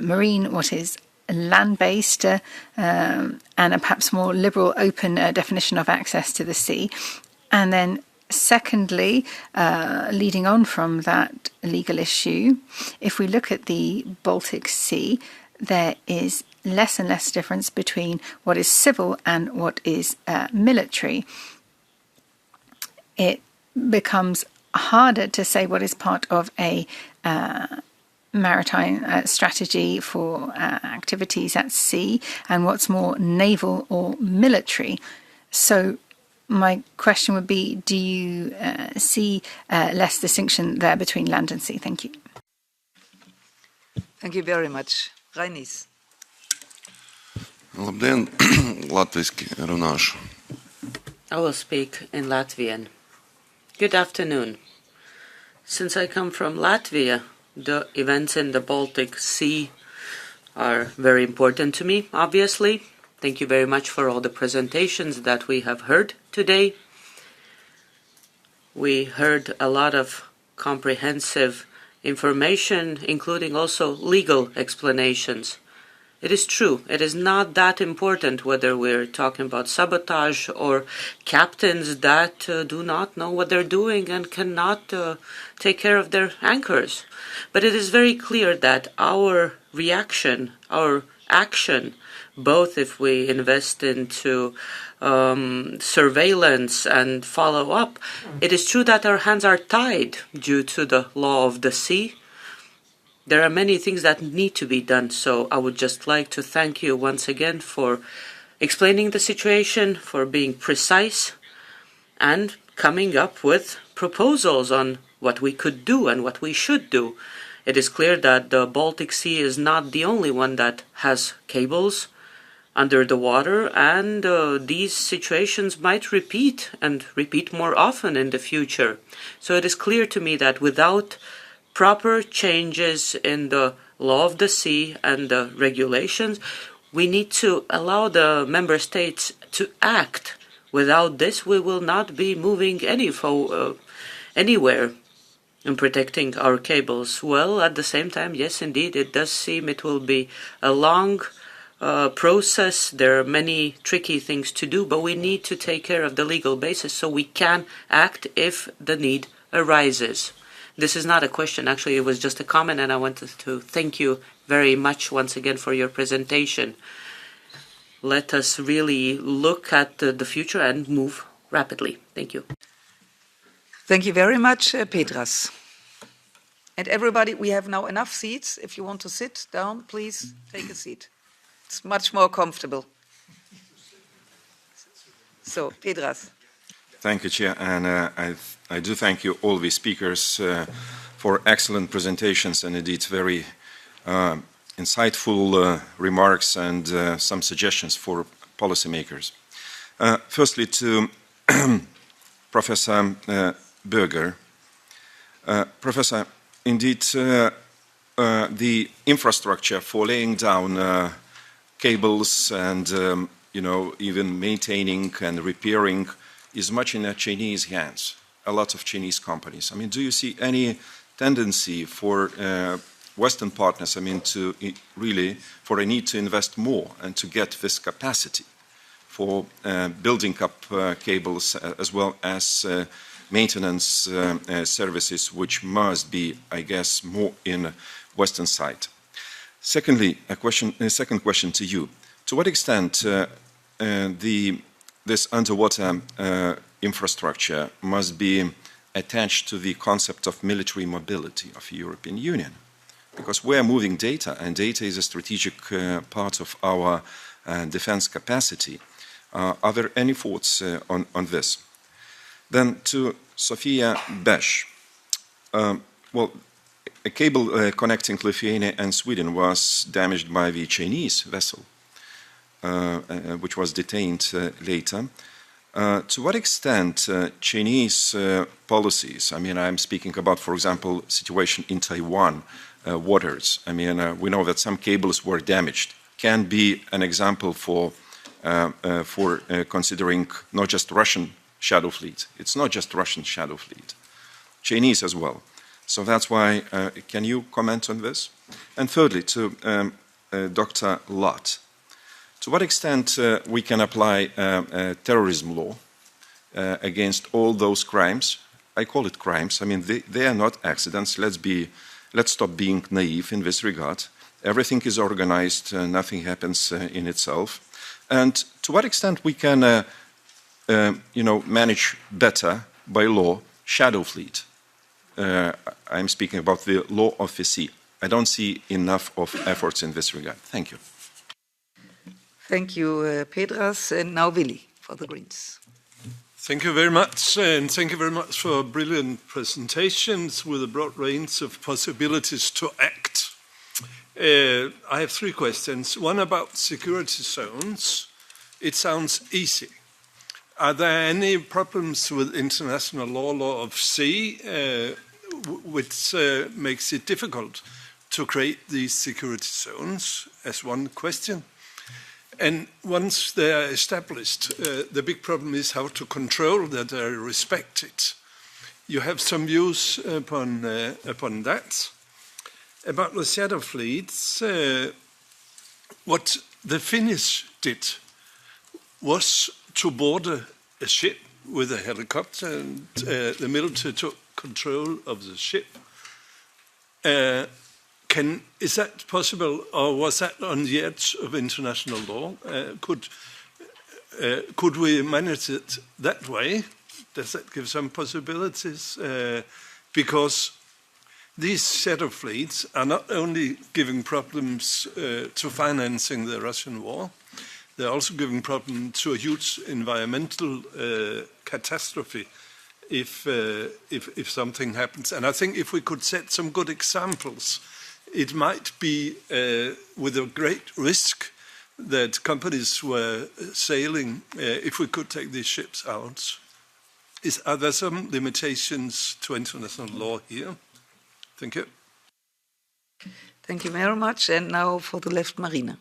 marine, what is land-based, and a perhaps more liberal, open definition of access to the sea? And then secondly, leading on from that legal issue, if we look at the Baltic Sea, there is less and less difference between what is civil and what is military. It becomes harder to say what is part of a maritime strategy for activities at sea and what's more naval or military. So my question would be, do you see less distinction there between land and sea? Thank you. Thank you very much. Rainis. Labdien, latviski runāšu. I will speak in Latvian. Good afternoon. Since I come from Latvia, the events in the Baltic Sea are very important to me, obviously. Thank you very much for all the presentations that we have heard today. We heard a lot of comprehensive information, including also legal explanations. It is true, it is not that important whether we're talking about sabotage or captains that do not know what they're doing and cannot take care of their anchors. But it is very clear that our reaction, our action, both if we invest into surveillance and follow up, it is true that our hands are tied due to the law of the sea. There are many things that need to be done, so I would just like to thank you once again for explaining the situation, for being precise, and coming up with proposals on what we could do and what we should do. It is clear that the Baltic Sea is not the only one that has cables under the water, and these situations might repeat and repeat more often in the future. So it is clear to me that without proper changes in the law of the sea and the regulations, we need to allow the member states to act. Without this, we will not be moving anywhere in protecting our cables. Well, at the same time, yes, indeed, it does seem it will be a long process. There are many tricky things to do, but we need to take care of the legal basis so we can act if the need arises. This is not a question, actually, it was just a comment, and I wanted to thank you very much once again for your presentation. Let us really look at the future and move rapidly. Thank you. Thank you very much, Petras. And everybody, we have now enough seats. If you want to sit down, please take a seat. It's much more comfortable. So, Petras. Thank you, Chair, and I do thank you, all the speakers, for excellent presentations and indeed very insightful remarks and some suggestions for policymakers. Firstly, to Professor Berger. Professor, indeed, the infrastructure for laying down cables and even maintaining and repairing is much in Chinese hands, a lot of Chinese companies. I mean, do you see any tendency for Western partners, to really, for a need to invest more and to get this capacity for building up cables as well as maintenance services, which must be, I guess, more in Western side? Secondly, a second question to you. To what extent this underwater infrastructure must be attached to the concept of military mobility of the European Union? Because we are moving data, and data is a strategic part of our defense capacity. Are there any thoughts on this? Then to Sophia Besch. Well, a cable connecting Lithuania and Sweden was damaged by the Chinese vessel, which was detained later. To what extent Chinese policies, I'm speaking about, for example, situation in Taiwan waters, we know that some cables were damaged, can be an example for considering not just Russian shadow fleet. It's not just Russian shadow fleet, Chinese as well. So that's why, can you comment on this? And thirdly, to Dr. Lott. To what extent we can apply terrorism law against all those crimes? I call it crimes. They are not accidents. Let's stop being naive in this regard. Everything is organized. Nothing happens in itself. And to what extent we can, manage better by law shadow fleet? I'm speaking about the law of the sea. I don't see enough of efforts in this regard. Thank you. Thank you, Petras. And now Willy for the Greens. Thank you very much, and thank you very much for brilliant presentations with a broad range of possibilities to act. I have three questions. One about security zones. It sounds easy. Are there any problems with international law of sea, which makes it difficult to create these security zones, as one question? And once they are established, the big problem is how to control that they are respected. You have some views upon that. About the shadow fleets, what the Finnish did was to board a ship with a helicopter, and the military took control of the ship. Is that possible, or was that on the edge of international law? Could we manage it that way? Does that give some possibilities? Because these shadow fleets are not only giving problems to financing the Russian war, they're also giving problems to a huge environmental catastrophe if something happens. And I think if we could set some good examples, it might be with a great risk that companies were sailing if we could take these ships out. Are there some limitations to international law here? Thank you. Thank you very much. And now for the left, Marina.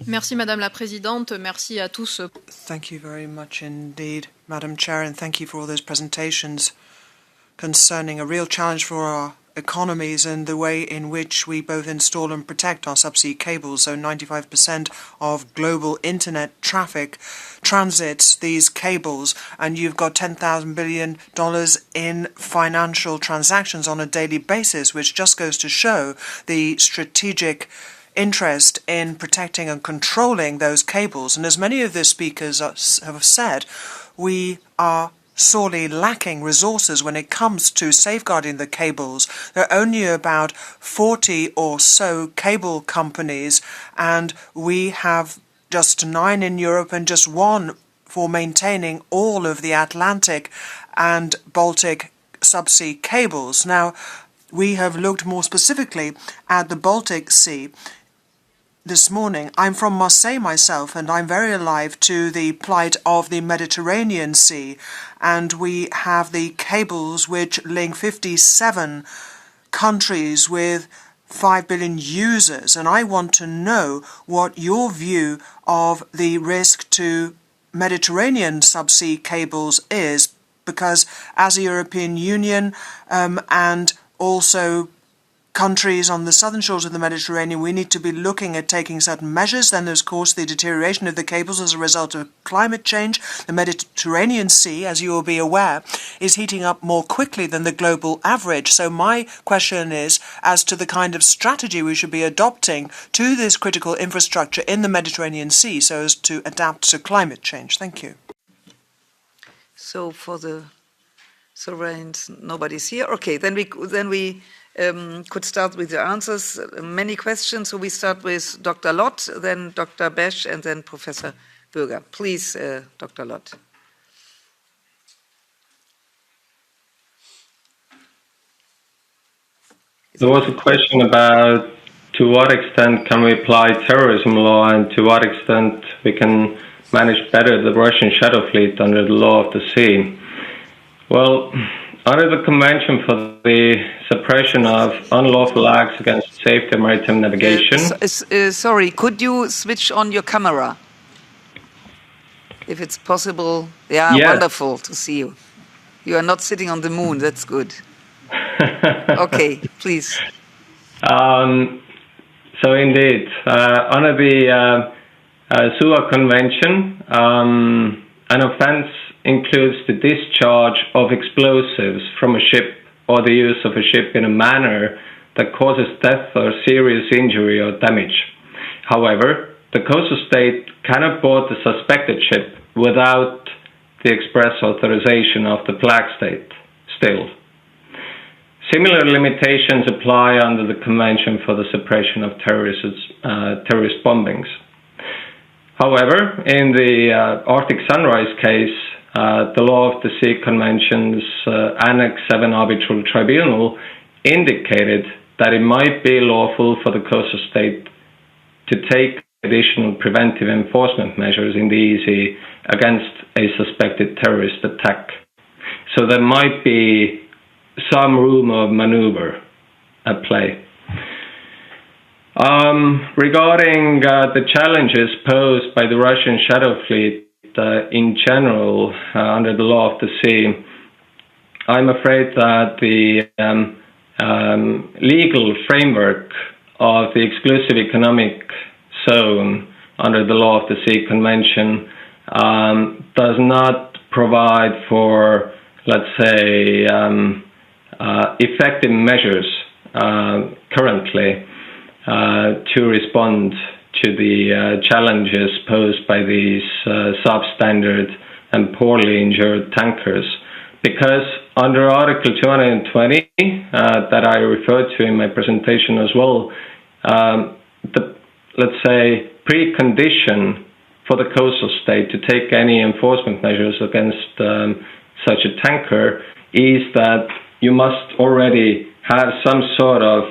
Merci, Madame la Présidente. Merci à tous. Thank you very much indeed, Madam Chair, and thank you for all those presentations concerning a real challenge for our economies and the way in which we both install and protect our subsea cables. So 95% of global internet traffic transits these cables, and you've got $10,000 billion in financial transactions on a daily basis, which just goes to show the strategic interest in protecting and controlling those cables. And as many of the speakers have said, we are sorely lacking resources when it comes to safeguarding the cables. There are only about 40 or so cable companies, and we have just 9 in Europe and just 1 for maintaining all of the Atlantic and Baltic subsea cables. Now, we have looked more specifically at the Baltic Sea this morning. I'm from Marseille myself, and I'm very alive to the plight of the Mediterranean Sea, and we have the cables which link 57 countries with 5 billion users, and I want to know what your view of the risk to Mediterranean subsea cables is, because as a European Union and also countries on the southern shores of the Mediterranean, we need to be looking at taking certain measures. Then there's, of course, the deterioration of the cables as a result of climate change. The Mediterranean Sea, as you will be aware, is heating up more quickly than the global average. So my question is as to the kind of strategy we should be adopting to this critical infrastructure in the Mediterranean Sea so as to adapt to climate change. Thank you. So for the sovereigns, nobody's here. Okay, then we could start with the answers. Many questions. So we start with Dr. Lott, then Dr. Besch, and then Professor Bürger. Please, Dr. Lott. There was a question about to what extent can we apply terrorism law and to what extent we can manage better the Russian shadow fleet under the law of the sea. Well, under the Convention for the Suppression of Unlawful Acts Against Safety of Maritime Navigation... sorry, could you switch on your camera? If it's possible. Yeah, yes. Wonderful to see you. You are not sitting on the moon, that's good. Okay, please. So indeed, under the SUA Convention, an offence includes the discharge of explosives from a ship or the use of a ship in a manner that causes death or serious injury or damage. However, the coastal state cannot board the suspected ship without the express authorization of the flag state still. Similar limitations apply under the Convention for the Suppression of Terrorist Bombings. However, in the Arctic Sunrise case, the Law of the Sea Convention's Annex 7 Arbitral Tribunal indicated that it might be lawful for the coastal state to take additional preventive enforcement measures in the EEZ against a suspected terrorist attack. So there might be some room of maneuver at play. Regarding the challenges posed by the Russian shadow fleet in general under the law of the sea, I'm afraid that the legal framework of the exclusive economic zone under the law of the sea convention does not provide for, let's say, effective measures currently to respond to the challenges posed by these substandard and poorly insured tankers. Because under Article 220 that I referred to in my presentation as well, the, let's say, precondition for the coastal state to take any enforcement measures against such a tanker is that you must already have some sort of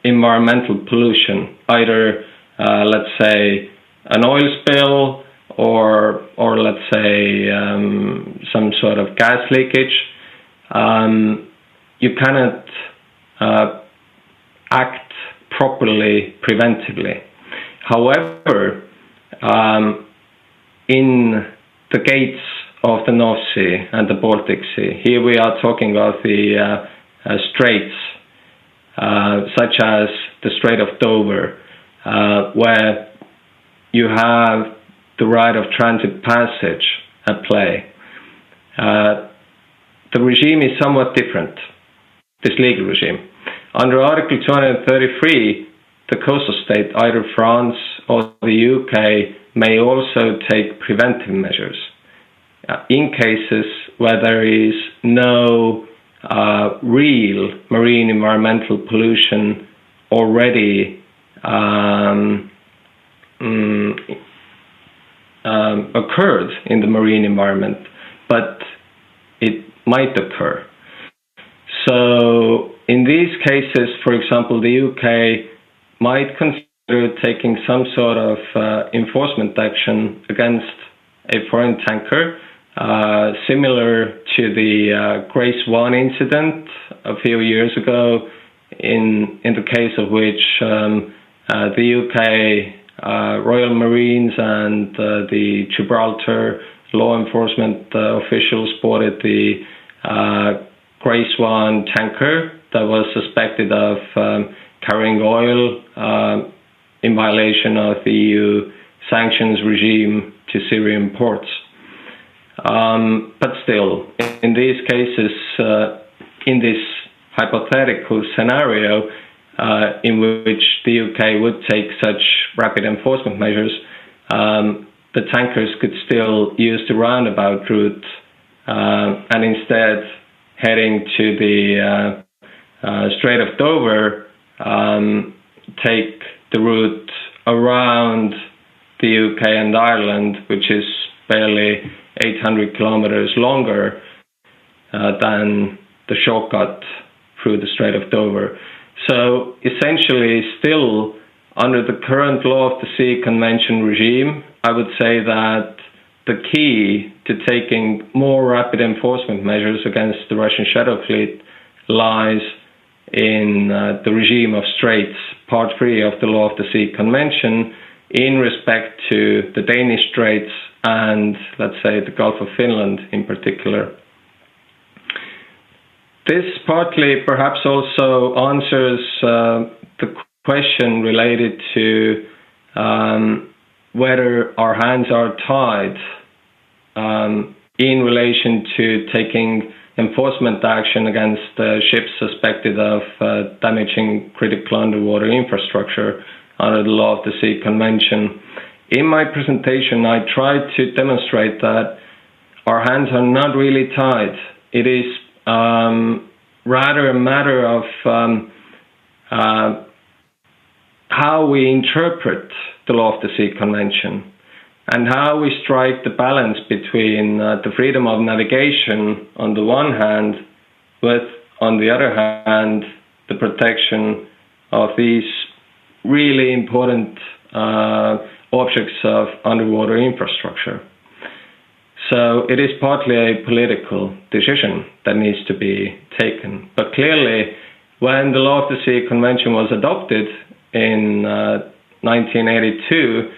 environmental pollution, either let's say an oil spill or let's say some sort of gas leakage. You cannot act properly preventively. However, in the gates of the North Sea and the Baltic Sea, here we are talking about the straits such as the Strait of Dover, where you have the right of transit passage at play. The regime is somewhat different, this legal regime. Under Article 233, the coastal state, either France or the UK, may also take preventive measures in cases where there is no real marine environmental pollution already occurred in the marine environment, but it might occur. So in these cases, for example, the UK might consider taking some sort of enforcement action against a foreign tanker, similar to the Grace 1 incident a few years ago, in the case of which the UK Royal Marines and the Gibraltar law enforcement officials spotted the Grace 1 tanker that was suspected of carrying oil in violation of the EU sanctions regime to Syrian ports. But still, in these cases, in this hypothetical scenario in which the UK would take such rapid enforcement measures, the tankers could still use the roundabout route and instead heading to the Strait of Dover, take the route around the UK and Ireland, which is barely 800 kilometers longer than the shortcut through the Strait of Dover. So essentially, still under the current Law of the Sea Convention regime, I would say that the key to taking more rapid enforcement measures against the Russian shadow fleet lies in the regime of straits, Part 3 of the Law of the Sea Convention, in respect to the Danish Straits and, let's say, the Gulf of Finland in particular. This partly perhaps also answers the question related to whether our hands are tied in relation to taking enforcement action against ships suspected of damaging critical underwater infrastructure under the Law of the Sea Convention. In my presentation, I tried to demonstrate that our hands are not really tied. It is rather a matter of how we interpret the Law of the Sea Convention and how we strike the balance between the freedom of navigation on the one hand with, on the other hand, the protection of these really important objects of underwater infrastructure. So it is partly a political decision that needs to be taken. But clearly, when the Law of the Sea Convention was adopted in 1982,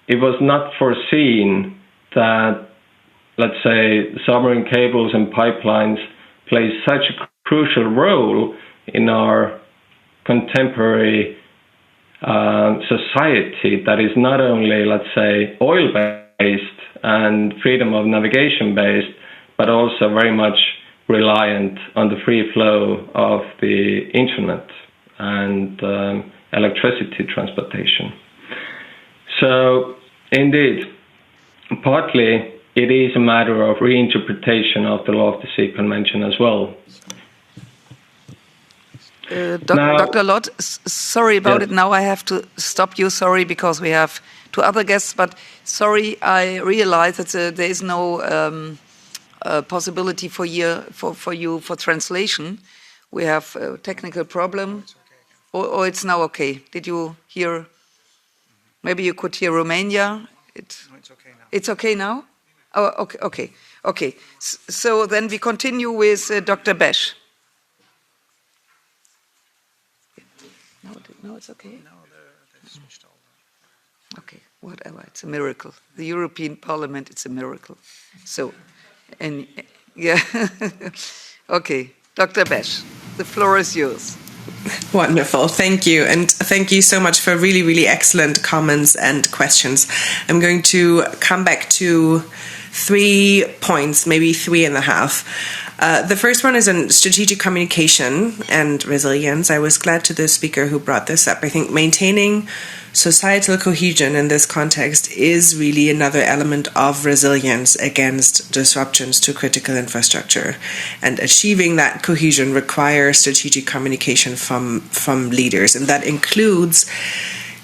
it was not foreseen that, let's say, submarine cables and pipelines play such a crucial role in our contemporary society that is not only, let's say, oil-based and freedom of navigation-based, but also very much reliant on the free flow of the internet and electricity transportation. So, indeed, partly it is a matter of reinterpretation of the Law of the Sea Convention as well. Dr. Lott, sorry about it. Now I have to stop you. Sorry, because we have two other guests. But sorry, I realize that there is no possibility for you for translation. We have a technical problem. Or it's now okay. Did you hear? Maybe you could hear Romania. No, it's okay now. It's okay now? Oh, okay. So then we continue with Dr. Besch. No, it's okay? No, they switched over. Okay, whatever. It's a miracle. The European Parliament, it's a miracle. So, and yeah. Okay, Dr. Besch. The floor is yours. Wonderful. Thank you. And thank you so much for really, really excellent comments and questions. I'm going to come back to 3 points, maybe 3.5. The first one is on strategic communication and resilience. I was glad to the speaker who brought this up. I think maintaining societal cohesion in this context is really another element of resilience against disruptions to critical infrastructure. And achieving that cohesion requires strategic communication from leaders. And that includes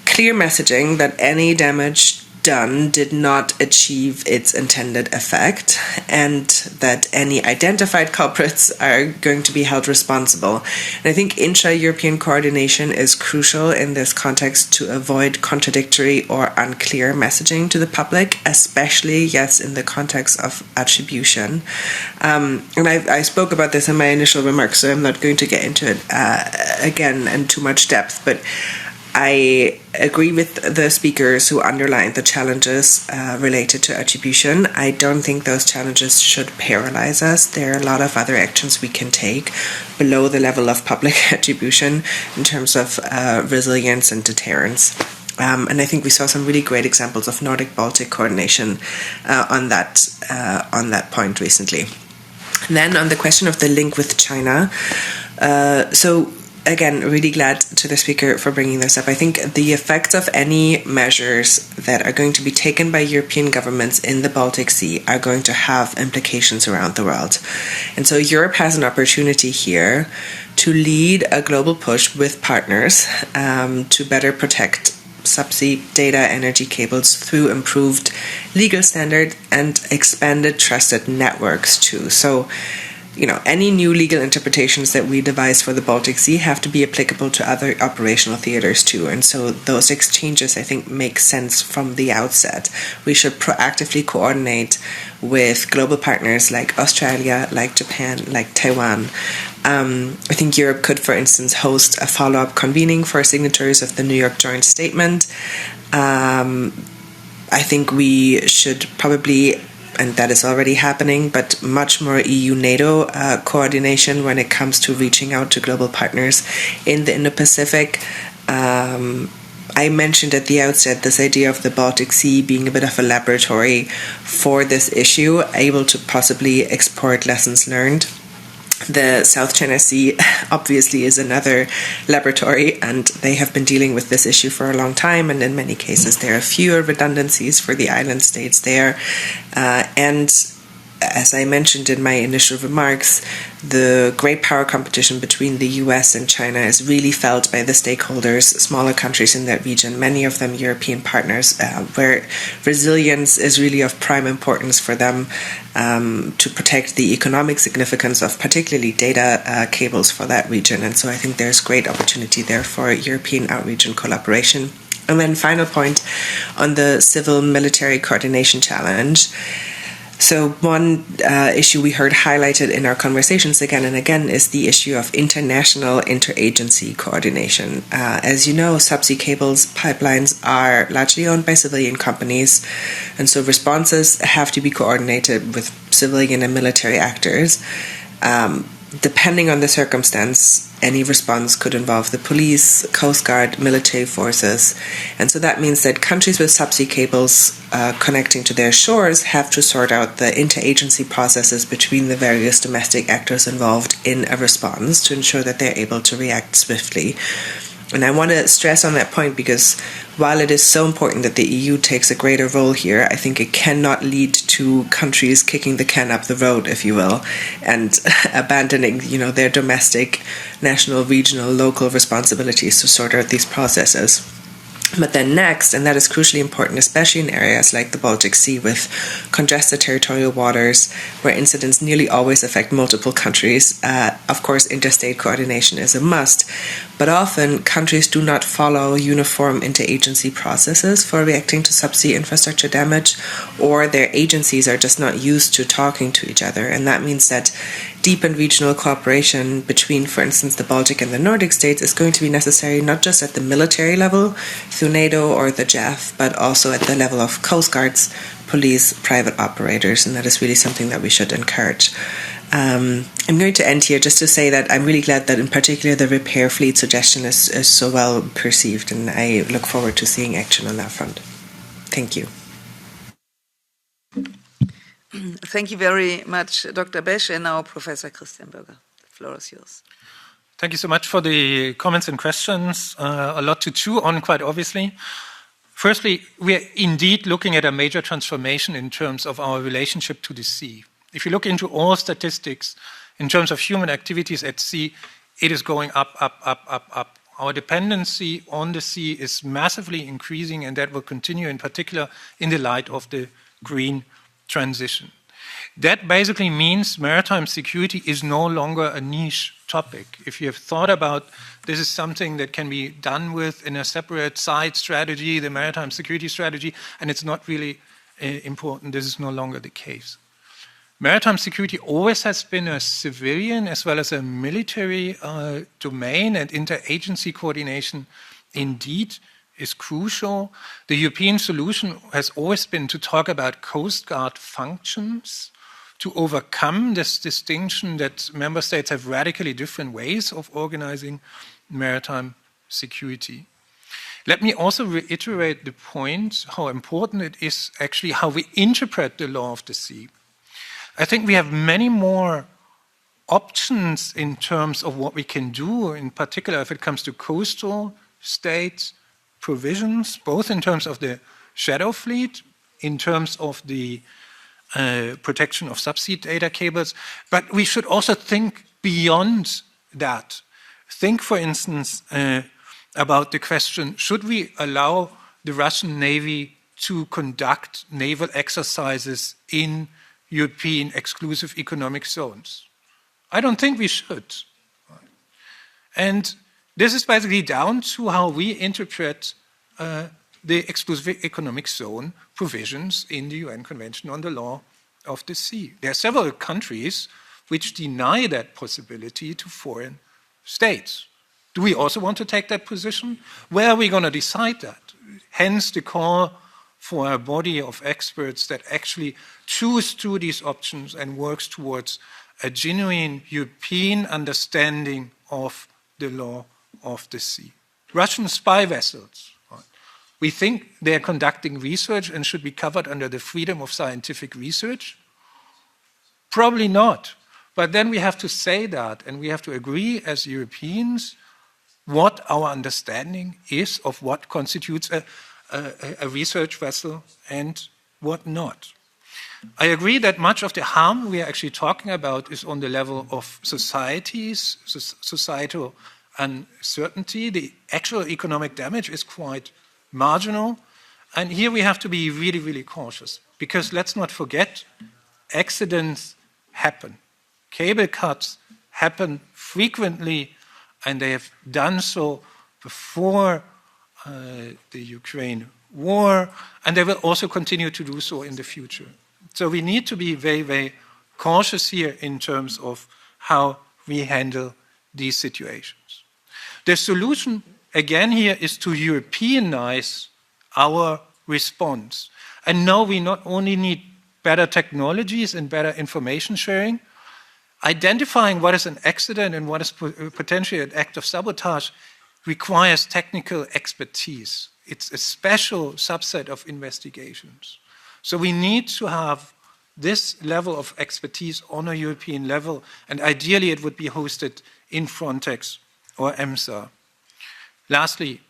clear messaging that any damage done did not achieve its intended effect, and that any identified culprits are going to be held responsible. And I think intra-European coordination is crucial in this context to avoid contradictory or unclear messaging to the public, especially, yes, in the context of attribution. And I spoke about this in my initial remarks, so I'm not going to get into it again in too much depth, but I agree with the speakers who underlined the challenges related to attribution. I don't think those challenges should paralyze us. There are a lot of other actions we can take below the level of public attribution in terms of resilience and deterrence. And I think we saw some really great examples of Nordic-Baltic coordination on that point recently. And then on the question of the link with China, again, really glad to the speaker for bringing this up. I think the effects of any measures that are going to be taken by European governments in the Baltic Sea are going to have implications around the world. And so Europe has an opportunity here to lead a global push with partners to better protect subsea data energy cables through improved legal standards and expanded trusted networks too. So, any new legal interpretations that we devise for the Baltic Sea have to be applicable to other operational theaters too. And so those exchanges, I think, make sense from the outset. We should proactively coordinate with global partners like Australia, like Japan, like Taiwan. I think Europe could, for instance, host a follow-up convening for signatories of the New York Joint Statement. I think we should probably, and that is already happening, but much more EU-NATO coordination when it comes to reaching out to global partners in the Indo-Pacific. I mentioned at the outset this idea of the Baltic Sea being a bit of a laboratory for this issue, able to possibly export lessons learned. The South China Sea obviously is another laboratory, and they have been dealing with this issue for a long time, and in many cases there are fewer redundancies for the island states there. And as I mentioned in my initial remarks, the great power competition between the US and China is really felt by the stakeholders, smaller countries in that region, many of them European partners, where resilience is really of prime importance for them to protect the economic significance of particularly data cables for that region. And so I think there's great opportunity there for European outreach and collaboration. And then final point on the civil-military coordination challenge. So one issue we heard highlighted in our conversations again and again is the issue of international interagency coordination. As you know, subsea cables, pipelines are largely owned by civilian companies, and so responses have to be coordinated with civilian and military actors. Depending on the circumstance, any response could involve the police, Coast Guard, military forces. And so that means that countries with subsea cables connecting to their shores have to sort out the interagency processes between the various domestic actors involved in a response to ensure that they're able to react swiftly. And I want to stress on that point because while it is so important that the EU takes a greater role here, I think it cannot lead to countries kicking the can up the road, if you will, and abandoning, their domestic, national, regional, local responsibilities to sort out these processes. But then next, and that is crucially important, especially in areas like the Baltic Sea with congested territorial waters where incidents nearly always affect multiple countries, of course, interstate coordination is a must. But often, countries do not follow uniform interagency processes for reacting to subsea infrastructure damage, or their agencies are just not used to talking to each other. And that means that deepened regional cooperation between, for instance, the Baltic and the Nordic states is going to be necessary not just at the military level through NATO or the JEF, but also at the level of coast guards, police, private operators, and that is really something that we should encourage. I'm going to end here just to say that I'm really glad that in particular the repair fleet suggestion is so well perceived, and I look forward to seeing action on that front. Thank you. Thank you very much, Dr. Besch, and now Professor Christian Berger. The floor is yours. Thank you so much for the comments and questions. A lot to chew on, quite obviously. Firstly, we are indeed looking at a major transformation in terms of our relationship to the sea. If you look into all statistics in terms of human activities at sea, it is going up, up, up, up, up. Our dependency on the sea is massively increasing, and that will continue in particular in the light of the green transition. That basically means maritime security is no longer a niche topic. If you have thought about this is something that can be done with in a separate side strategy, the maritime security strategy, and it's not really important, this is no longer the case. Maritime security always has been a civilian as well as a military domain, and interagency coordination indeed is crucial. The European solution has always been to talk about Coast Guard functions to overcome this distinction that member states have radically different ways of organizing maritime security. Let me also reiterate the point how important it is actually how we interpret the law of the sea. I think we have many more options in terms of what we can do, in particular if it comes to coastal state provisions, both in terms of the shadow fleet, in terms of the protection of subsea data cables, but we should also think beyond that. Think, for instance, about the question, should we allow the Russian Navy to conduct naval exercises in European exclusive economic zones? I don't think we should. And this is basically down to how we interpret the exclusive economic zone provisions in the UN Convention on the Law of the Sea. There are several countries which deny that possibility to foreign states. Do we also want to take that position? Where are we going to decide that? Hence the call for a body of experts that actually choose through these options and works towards a genuine European understanding of the law of the sea. Russian spy vessels. We think they're conducting research and should be covered under the freedom of scientific research. Probably not. But then we have to say that, and we have to agree as Europeans what our understanding is of what constitutes a research vessel and what not. I agree that much of the harm we are actually talking about is on the level of societies, societal uncertainty. The actual economic damage is quite marginal. And here we have to be really, really cautious, because let's not forget, accidents happen. Cable cuts happen frequently, and they have done so before the Ukraine war, and they will also continue to do so in the future. So we need to be very, very cautious here in terms of how we handle these situations. The solution, again, here is to Europeanize our response. And now we not only need better technologies and better information sharing, identifying what is an accident and what is potentially an act of sabotage requires technical expertise. It's a special subset of investigations. So we need to have this level of expertise on a European level, and ideally it would be hosted in Frontex or EMSA. Lastly,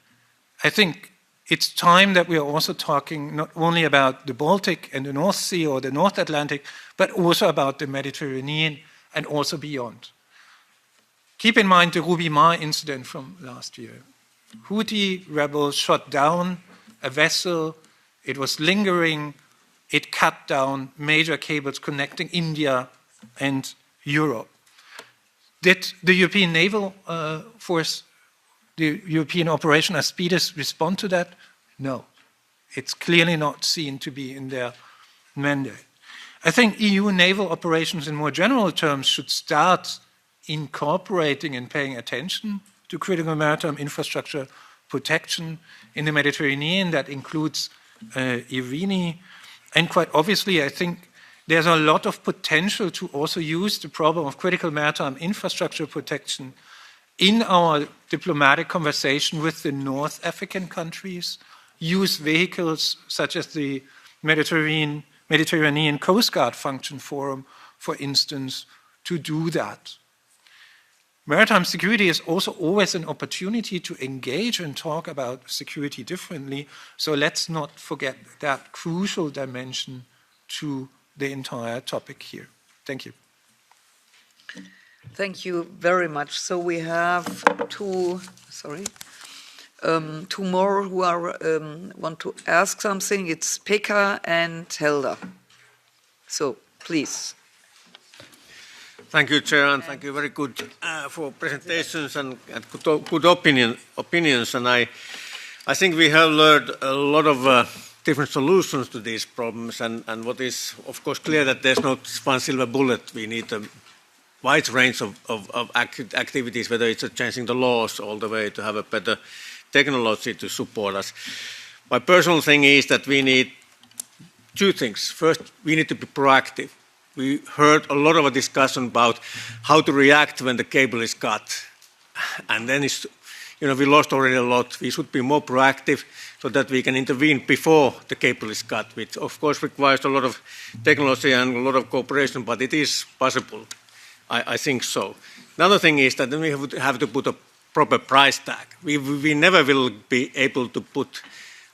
I think it's time that we are also talking not only about the Baltic and the North Sea or the North Atlantic, but also about the Mediterranean and also beyond. Keep in mind the Ruby Mar incident from last year. Houthi rebels shot down a vessel, it was lingering, it cut down major cables connecting India and Europe. Did the European Naval Force, the European Operation Aspides, respond to that? No. It's clearly not seen to be in their mandate. I think EU naval operations in more general terms should start incorporating and paying attention to critical maritime infrastructure protection in the Mediterranean. That includes IRINI. And quite obviously, I think There's a lot of potential to also use the problem of critical maritime infrastructure protection in our diplomatic conversation with the North African countries, use vehicles such as the Mediterranean Coast Guard Function Forum, for instance, to do that. Maritime security is also always an opportunity to engage and talk about security differently, so let's not forget that crucial dimension to the entire topic here. Thank you. Thank you very much. So we have two more who are want to ask something. It's Pekka and Helda. So please. Thank you, Chair, and thank you very good for presentations and good opinions. And I think we have learned a lot of different solutions to these problems. And what is, of course, clear that there's not one silver bullet. We need a wide range of activities, whether it's changing the laws all the way to have a better technology to support us. My personal thing is that we need two things. First, we need to be proactive. We heard a lot of a discussion about how to react when the cable is cut. And then we lost already a lot. We should be more proactive so that we can intervene before the cable is cut, which of course requires a lot of technology and a lot of cooperation, but it is possible. I think so. Another thing is that then we have to put a proper price tag. We never will be able to put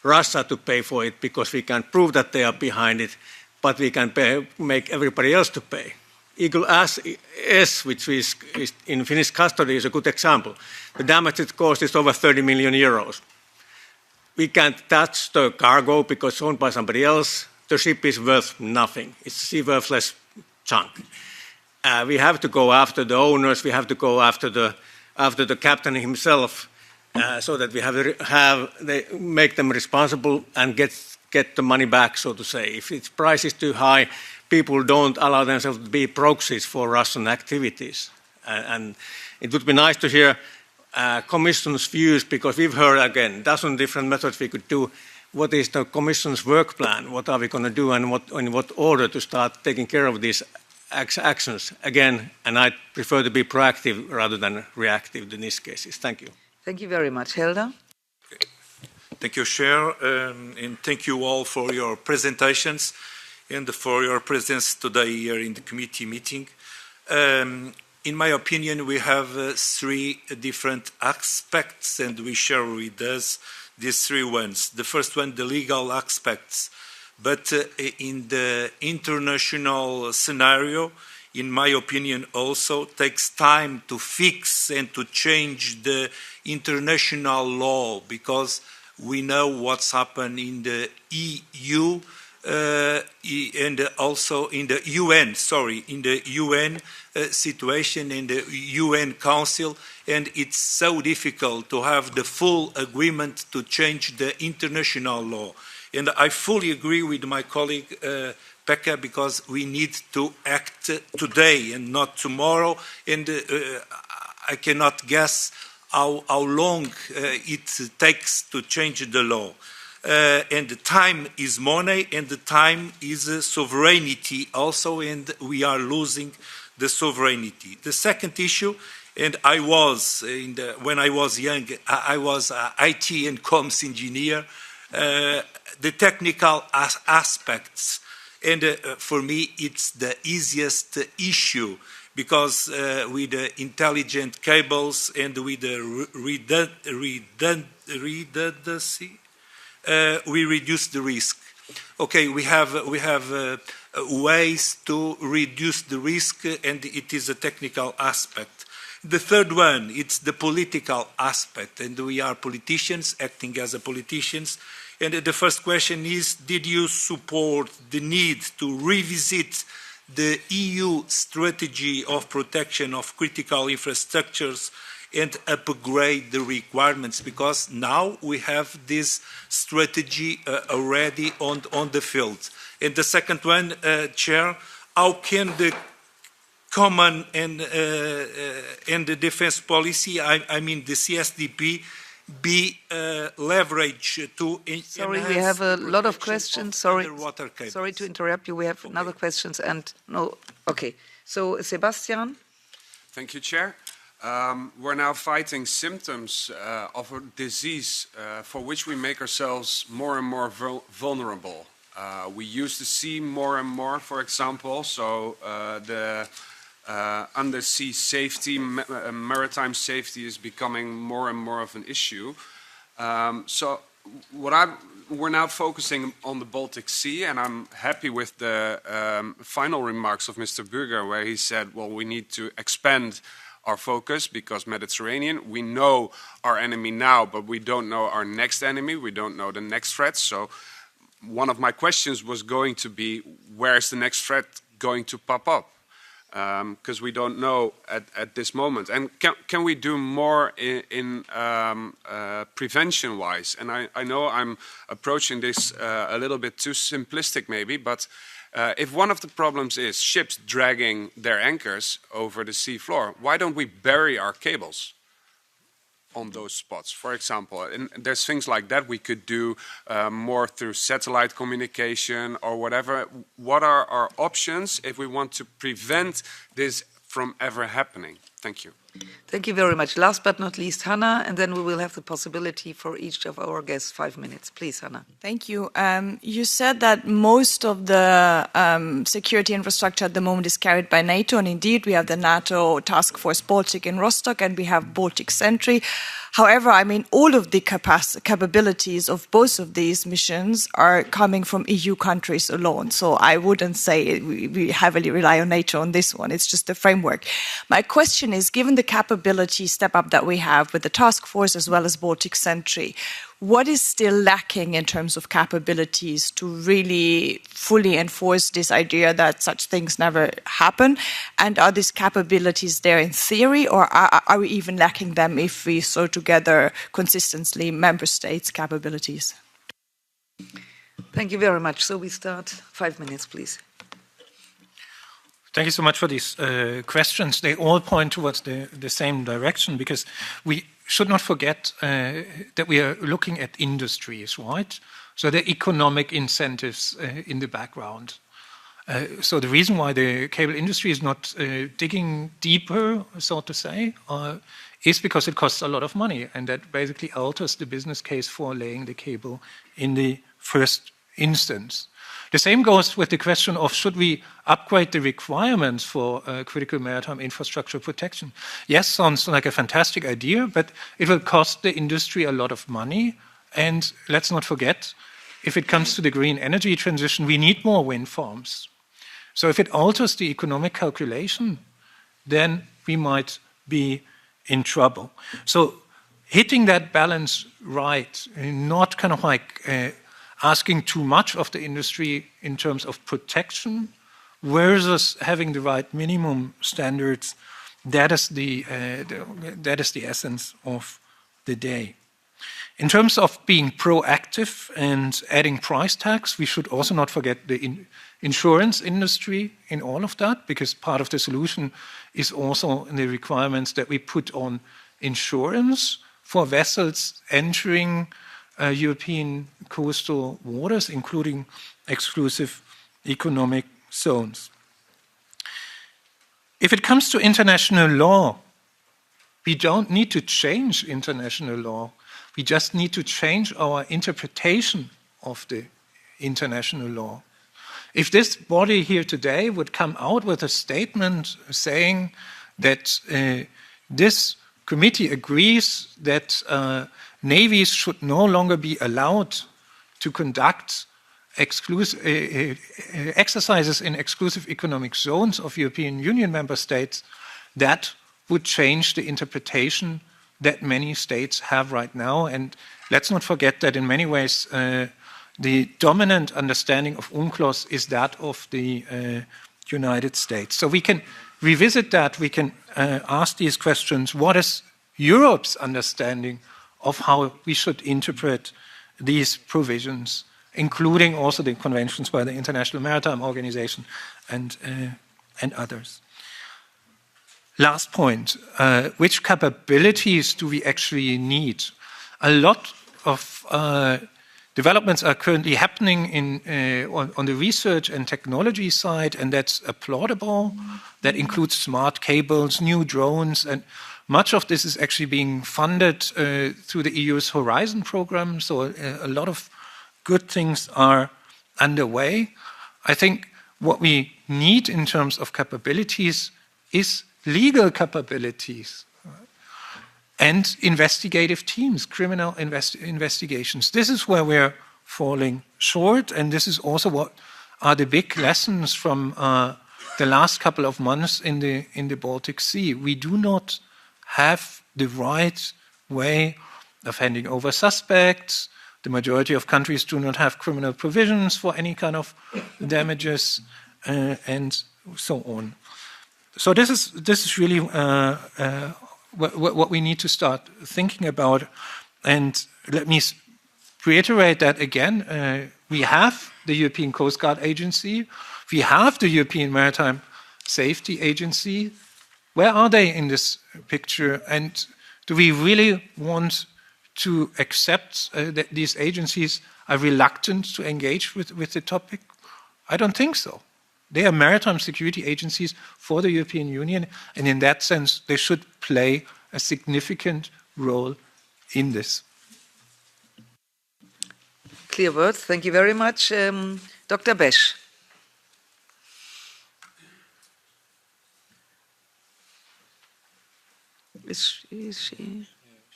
Russia to pay for it because we can prove that they are behind it, but we can make everybody else to pay. Eagle S, which is in Finnish custody, is a good example. The damage it caused is over 30 million euros. We can't touch the cargo because it's owned by somebody else. The ship is worth nothing. It's a worthless chunk. We have to go after the owners. We have to go after the captain himself, so that we make them responsible and get the money back, so to say. If its price is too high, people don't allow themselves to be proxies for Russian activities. And it would be nice to hear Commission's views, because we've heard, again, dozen different methods we could do. What is the Commission's work plan? What are we going to do, and in what order to start taking care of these actions? Again, and I prefer to be proactive rather than reactive in these cases. Thank you. Thank you very much. Helda? Thank you, Chair, and thank you all for your presentations and for your presence today here in the committee meeting. In my opinion, we have three different aspects, and we share with us these three ones. The first one, the legal aspects. But in the international scenario, in my opinion, also takes time to fix and to change the international law, because we know what's happened in the EU and also in the UN, in the UN situation, in the UN Council, and it's so difficult to have the full agreement to change the international law. And I fully agree with my colleague Pekka, because we need to act today and not tomorrow, and I cannot guess how long it takes to change the law. And the time is money, and the time is sovereignty also, and we are losing the sovereignty. The second issue, and I was, when I was young, I was an IT and comms engineer, the technical aspects, and for me it's the easiest issue, because with the intelligent cables and with the redundancy, we reduce the risk. Okay, we have ways to reduce the risk, and it is a technical aspect. The third one, it's the political aspect, and we are politicians acting as politicians. And the first question is, did you support the need to revisit the EU strategy of protection of critical infrastructures and upgrade the requirements? Because now we have this strategy already on the field. And the second one, Chair, how can the common and the defense policy, I mean the CSDP, be leveraged to Sorry, we have a lot of questions. Sorry to interrupt you. We have another questions and no. Okay. So Sebastian. Thank you, Chair. We're now fighting symptoms of a disease for which we make ourselves more and more vulnerable. We use the sea more and more, for example, so the undersea safety, maritime safety is becoming more and more of an issue. So we're now focusing on the Baltic Sea, and I'm happy with the final remarks of Mr. Burger, where he said, well, we need to expand our focus because Mediterranean, we know our enemy now, but we don't know our next enemy, we don't know the next threat. So one of my questions was going to be, where's the next threat going to pop up? Because we don't know at this moment. And can we do more in prevention-wise? And I know I'm approaching this a little bit too simplistic maybe, but if one of the problems is ships dragging their anchors over the sea floor, why don't we bury our cables on those spots, for example? And there's things like that we could do more through satellite communication or whatever. What are our options if we want to prevent this from ever happening? Thank you. Thank you very much. Last but not least, Hannah, and then we will have the possibility for each of our guests 5 minutes. Please, Hannah. Thank you. You said that most of the security infrastructure at the moment is carried by NATO, and indeed we have the NATO Task Force Baltic in Rostock, and we have Baltic Sentry. However, I mean, all of the capabilities of both of these missions are coming from EU countries alone. So I wouldn't say we heavily rely on NATO on this one. It's just the framework. My question is, given the capability step up that we have with the task force as well as Baltic Sentry, what is still lacking in terms of capabilities to really fully enforce this idea that such things never happen? And are these capabilities there in theory, or are we even lacking them if we sew together consistently member states' capabilities? Thank you very much. So we start 5 minutes, please. Thank you so much for these questions. They all point towards the same direction, because we should not forget that we are looking at industries, right? So the economic incentives in the background. So the reason why the cable industry is not digging deeper, so to say, is because it costs a lot of money, and that basically alters the business case for laying the cable in the first instance. The same goes with the question of, should we upgrade the requirements for critical maritime infrastructure protection? Yes, sounds like a fantastic idea, but it will cost the industry a lot of money. And let's not forget, if it comes to the green energy transition, we need more wind farms. So if it alters the economic calculation, then we might be in trouble. So hitting that balance right, not kind of like asking too much of the industry in terms of protection versus having the right minimum standards, that is the essence of the day. In terms of being proactive and adding price tags, we should also not forget the insurance industry in all of that, because part of the solution is also in the requirements that we put on insurance for vessels entering European coastal waters, including exclusive economic zones. If it comes to international law, we don't need to change international law. We just need to change our interpretation of the international law. If this body here today would come out with a statement saying that this committee agrees that navies should no longer be allowed to conduct exercises in exclusive economic zones of European Union member states, that would change the interpretation that many states have right now. And let's not forget that in many ways the dominant understanding of UNCLOS is that of the United States. So we can revisit that, we can ask these questions. What is Europe's understanding of how we should interpret these provisions, including also the conventions by the International Maritime Organization and others? Last point, which capabilities do we actually need? A lot of developments are currently happening on the research and technology side, and that's applaudable. That includes smart cables, new drones, and much of this is actually being funded through the EU's Horizon program. So a lot of good things are underway. I think what we need in terms of capabilities is legal capabilities and investigative teams, criminal investigations. This is where we're falling short, and this is also what are the big lessons from the last couple of months in the Baltic Sea. We do not have the right way of handing over suspects. The majority of countries do not have criminal provisions for any kind of damages, and so on. So this is really what we need to start thinking about. And let me reiterate that again. We have the European Coast Guard Agency. We have the European Maritime Safety Agency. Where are they in this picture? And do we really want to accept that these agencies are reluctant to engage with the topic? I don't think so. They are maritime security agencies for the European Union, and in that sense, they should play a significant role in this. Clear words. Thank you very much. Dr. Besch. Is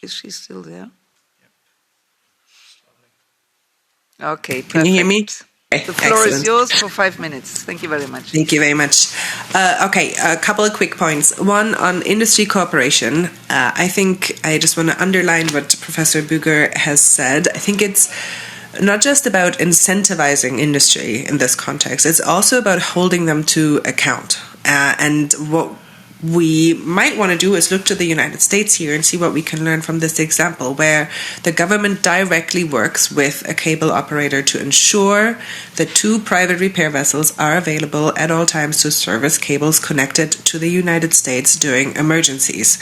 she still there? Okay, perfect. Can you hear me? The floor is yours for 5 minutes. Thank you very much. Thank you very much. Okay, a couple of quick points. One on industry cooperation. I think I just want to underline what Professor Büger has said. I think it's not just about incentivizing industry in this context. It's also about holding them to account. And what we might want to do is look to the United States here and see what we can learn from this example, where the government directly works with a cable operator to ensure that 2 private repair vessels are available at all times to service cables connected to the United States during emergencies.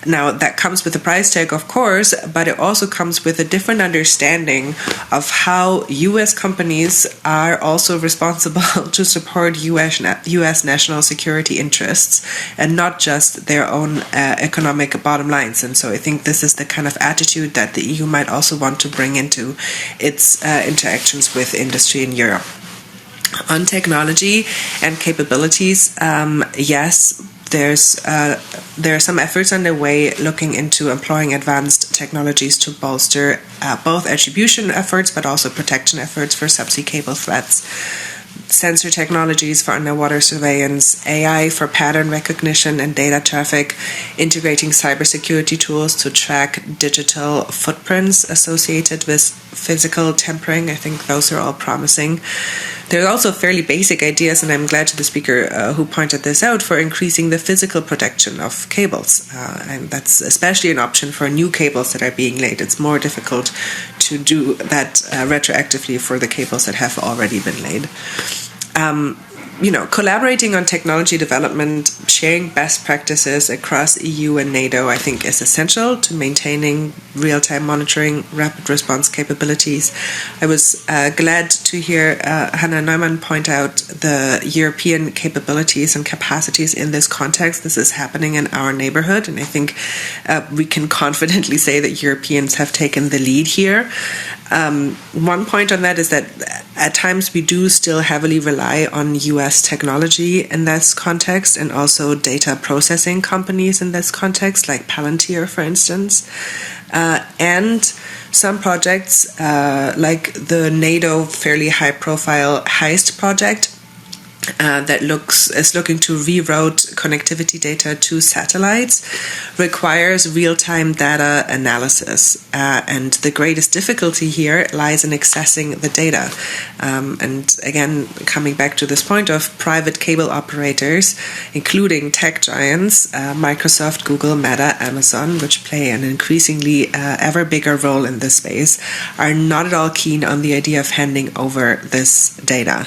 Now, that comes with a price tag, of course, but it also comes with a different understanding of how U.S. companies are also responsible to support U.S. national security interests and not just their own economic bottom lines. And so I think this is the kind of attitude that the EU might also want to bring into its interactions with industry in Europe. On technology and capabilities, yes, there are some efforts underway looking into employing advanced technologies to bolster both attribution efforts but also protection efforts for subsea cable threats. Sensor technologies for underwater surveillance, AI for pattern recognition and data traffic, integrating cybersecurity tools to track digital footprints associated with physical tampering. I think those are all promising. There are also fairly basic ideas, and I'm glad to the speaker who pointed this out, for increasing the physical protection of cables. And that's especially an option for new cables that are being laid. It's more difficult to do that retroactively for the cables that have already been laid. Collaborating on technology development, sharing best practices across EU and NATO, I think is essential to maintaining real-time monitoring, rapid response capabilities. I was glad to hear Hannah Neumann point out the European capabilities and capacities in this context. This is happening in our neighborhood, and I think we can confidently say that Europeans have taken the lead here. One point on that is that at times we do still heavily rely on US technology in this context, and also data processing companies in this context, like Palantir, for instance. And some projects, like the NATO fairly high-profile HEIST project, that is looking to reroute connectivity data to satellites, requires real-time data analysis. And the greatest difficulty here lies in accessing the data. And again, coming back to this point of private cable operators, including tech giants, Microsoft, Google, Meta, Amazon, which play an increasingly ever bigger role in this space, are not at all keen on the idea of handing over this data.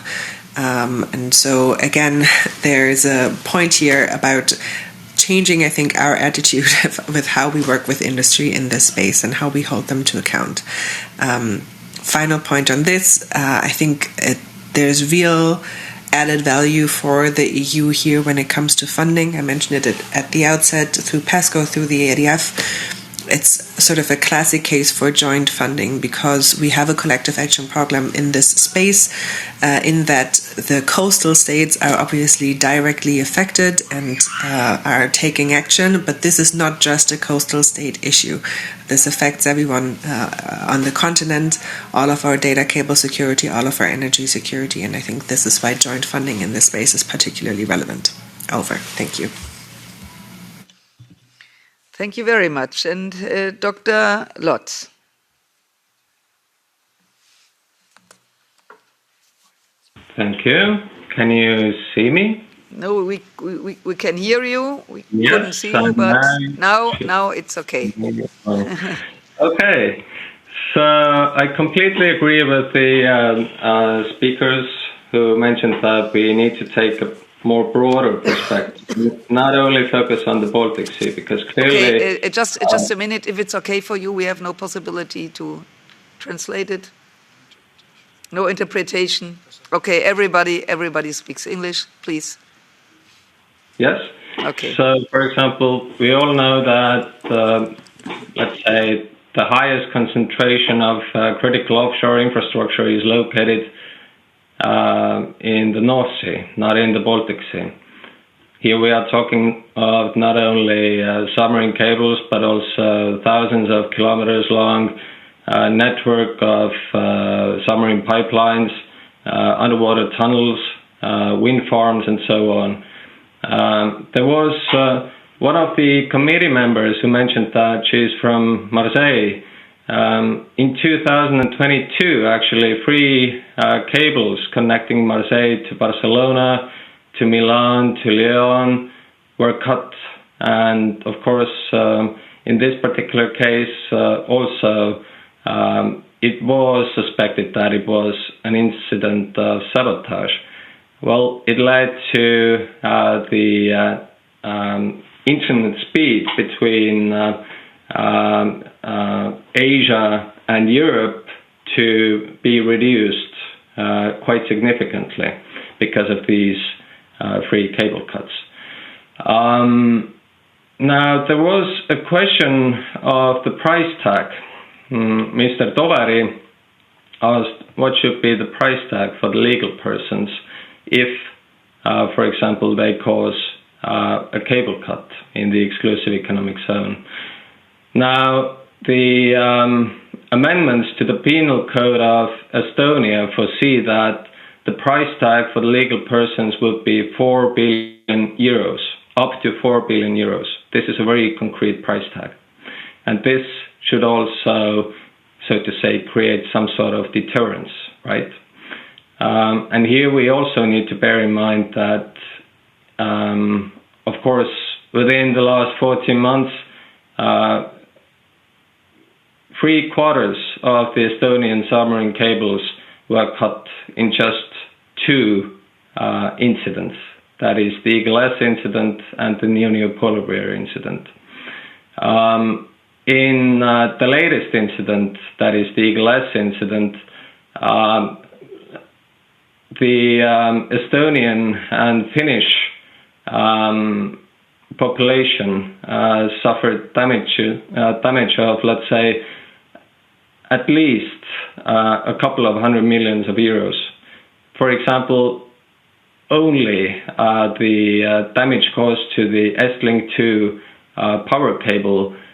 And so, again, there's a point here about changing, I think, our attitude with how we work with industry in this space and how we hold them to account. Final point on this, I think there's real added value for the EU here when it comes to funding. I mentioned it at the outset through PESCO, through the EDF. It's sort of a classic case for joint funding because we have a collective action program in this space in that the coastal states are obviously directly affected and are taking action, but this is not just a coastal state issue. This affects everyone on the continent, all of our data cable security, all of our energy security, and I think this is why joint funding in this space is particularly relevant. Over. Thank you. Thank you very much. And Dr. Lotz. Thank you. Can you see me? No, we can hear you. We Yes, couldn't see you, but now it's okay. Okay. So I completely agree with the speakers who mentioned that we need to take a more broader perspective, not only focus on the Baltic Sea, because clearly... Okay, just a minute. If it's okay for you, we have no possibility to translate it. No interpretation. Okay, everybody speaks English, please. Yes. Okay. So, for example, we all know that, let's say, the highest concentration of critical offshore infrastructure is located in the North Sea, not in the Baltic Sea. Here we are talking of not only submarine cables, but also thousands of kilometers long network of submarine pipelines, underwater tunnels, wind farms, and so on. There was one of the committee members who mentioned that she's from Marseille. In 2022, actually, 3 cables connecting Marseille to Barcelona, to Milan, to Lyon were cut. And of course, in this particular case, also, it was suspected that it was an incident of sabotage. Well, it led to the internet speed between Asia and Europe to be reduced quite significantly because of these 3 cable cuts. Now, there was a question of the price tag. Mr. Tovari asked what should be the price tag for the legal persons if, for example, they cause a cable cut in the exclusive economic zone. Now, the amendments to the penal code of Estonia foresee that the price tag for the legal persons would be 4 billion euros, up to 4 billion euros. This is a very concrete price tag. And this should also, so to say, create some sort of deterrence, right? And here we also need to bear in mind that, of course, within the last 14 months, 3/4 of the Estonian submarine cables were cut in just 2 incidents. That is the Eagle S incident and the Neo Polar Bear incident. In the latest incident, that is the Eagle S incident, the Estonian and Finnish population suffered damage of, let's say, at least a couple of 100 millions of euros. For example, only the damage caused to the Estlink 2 power cable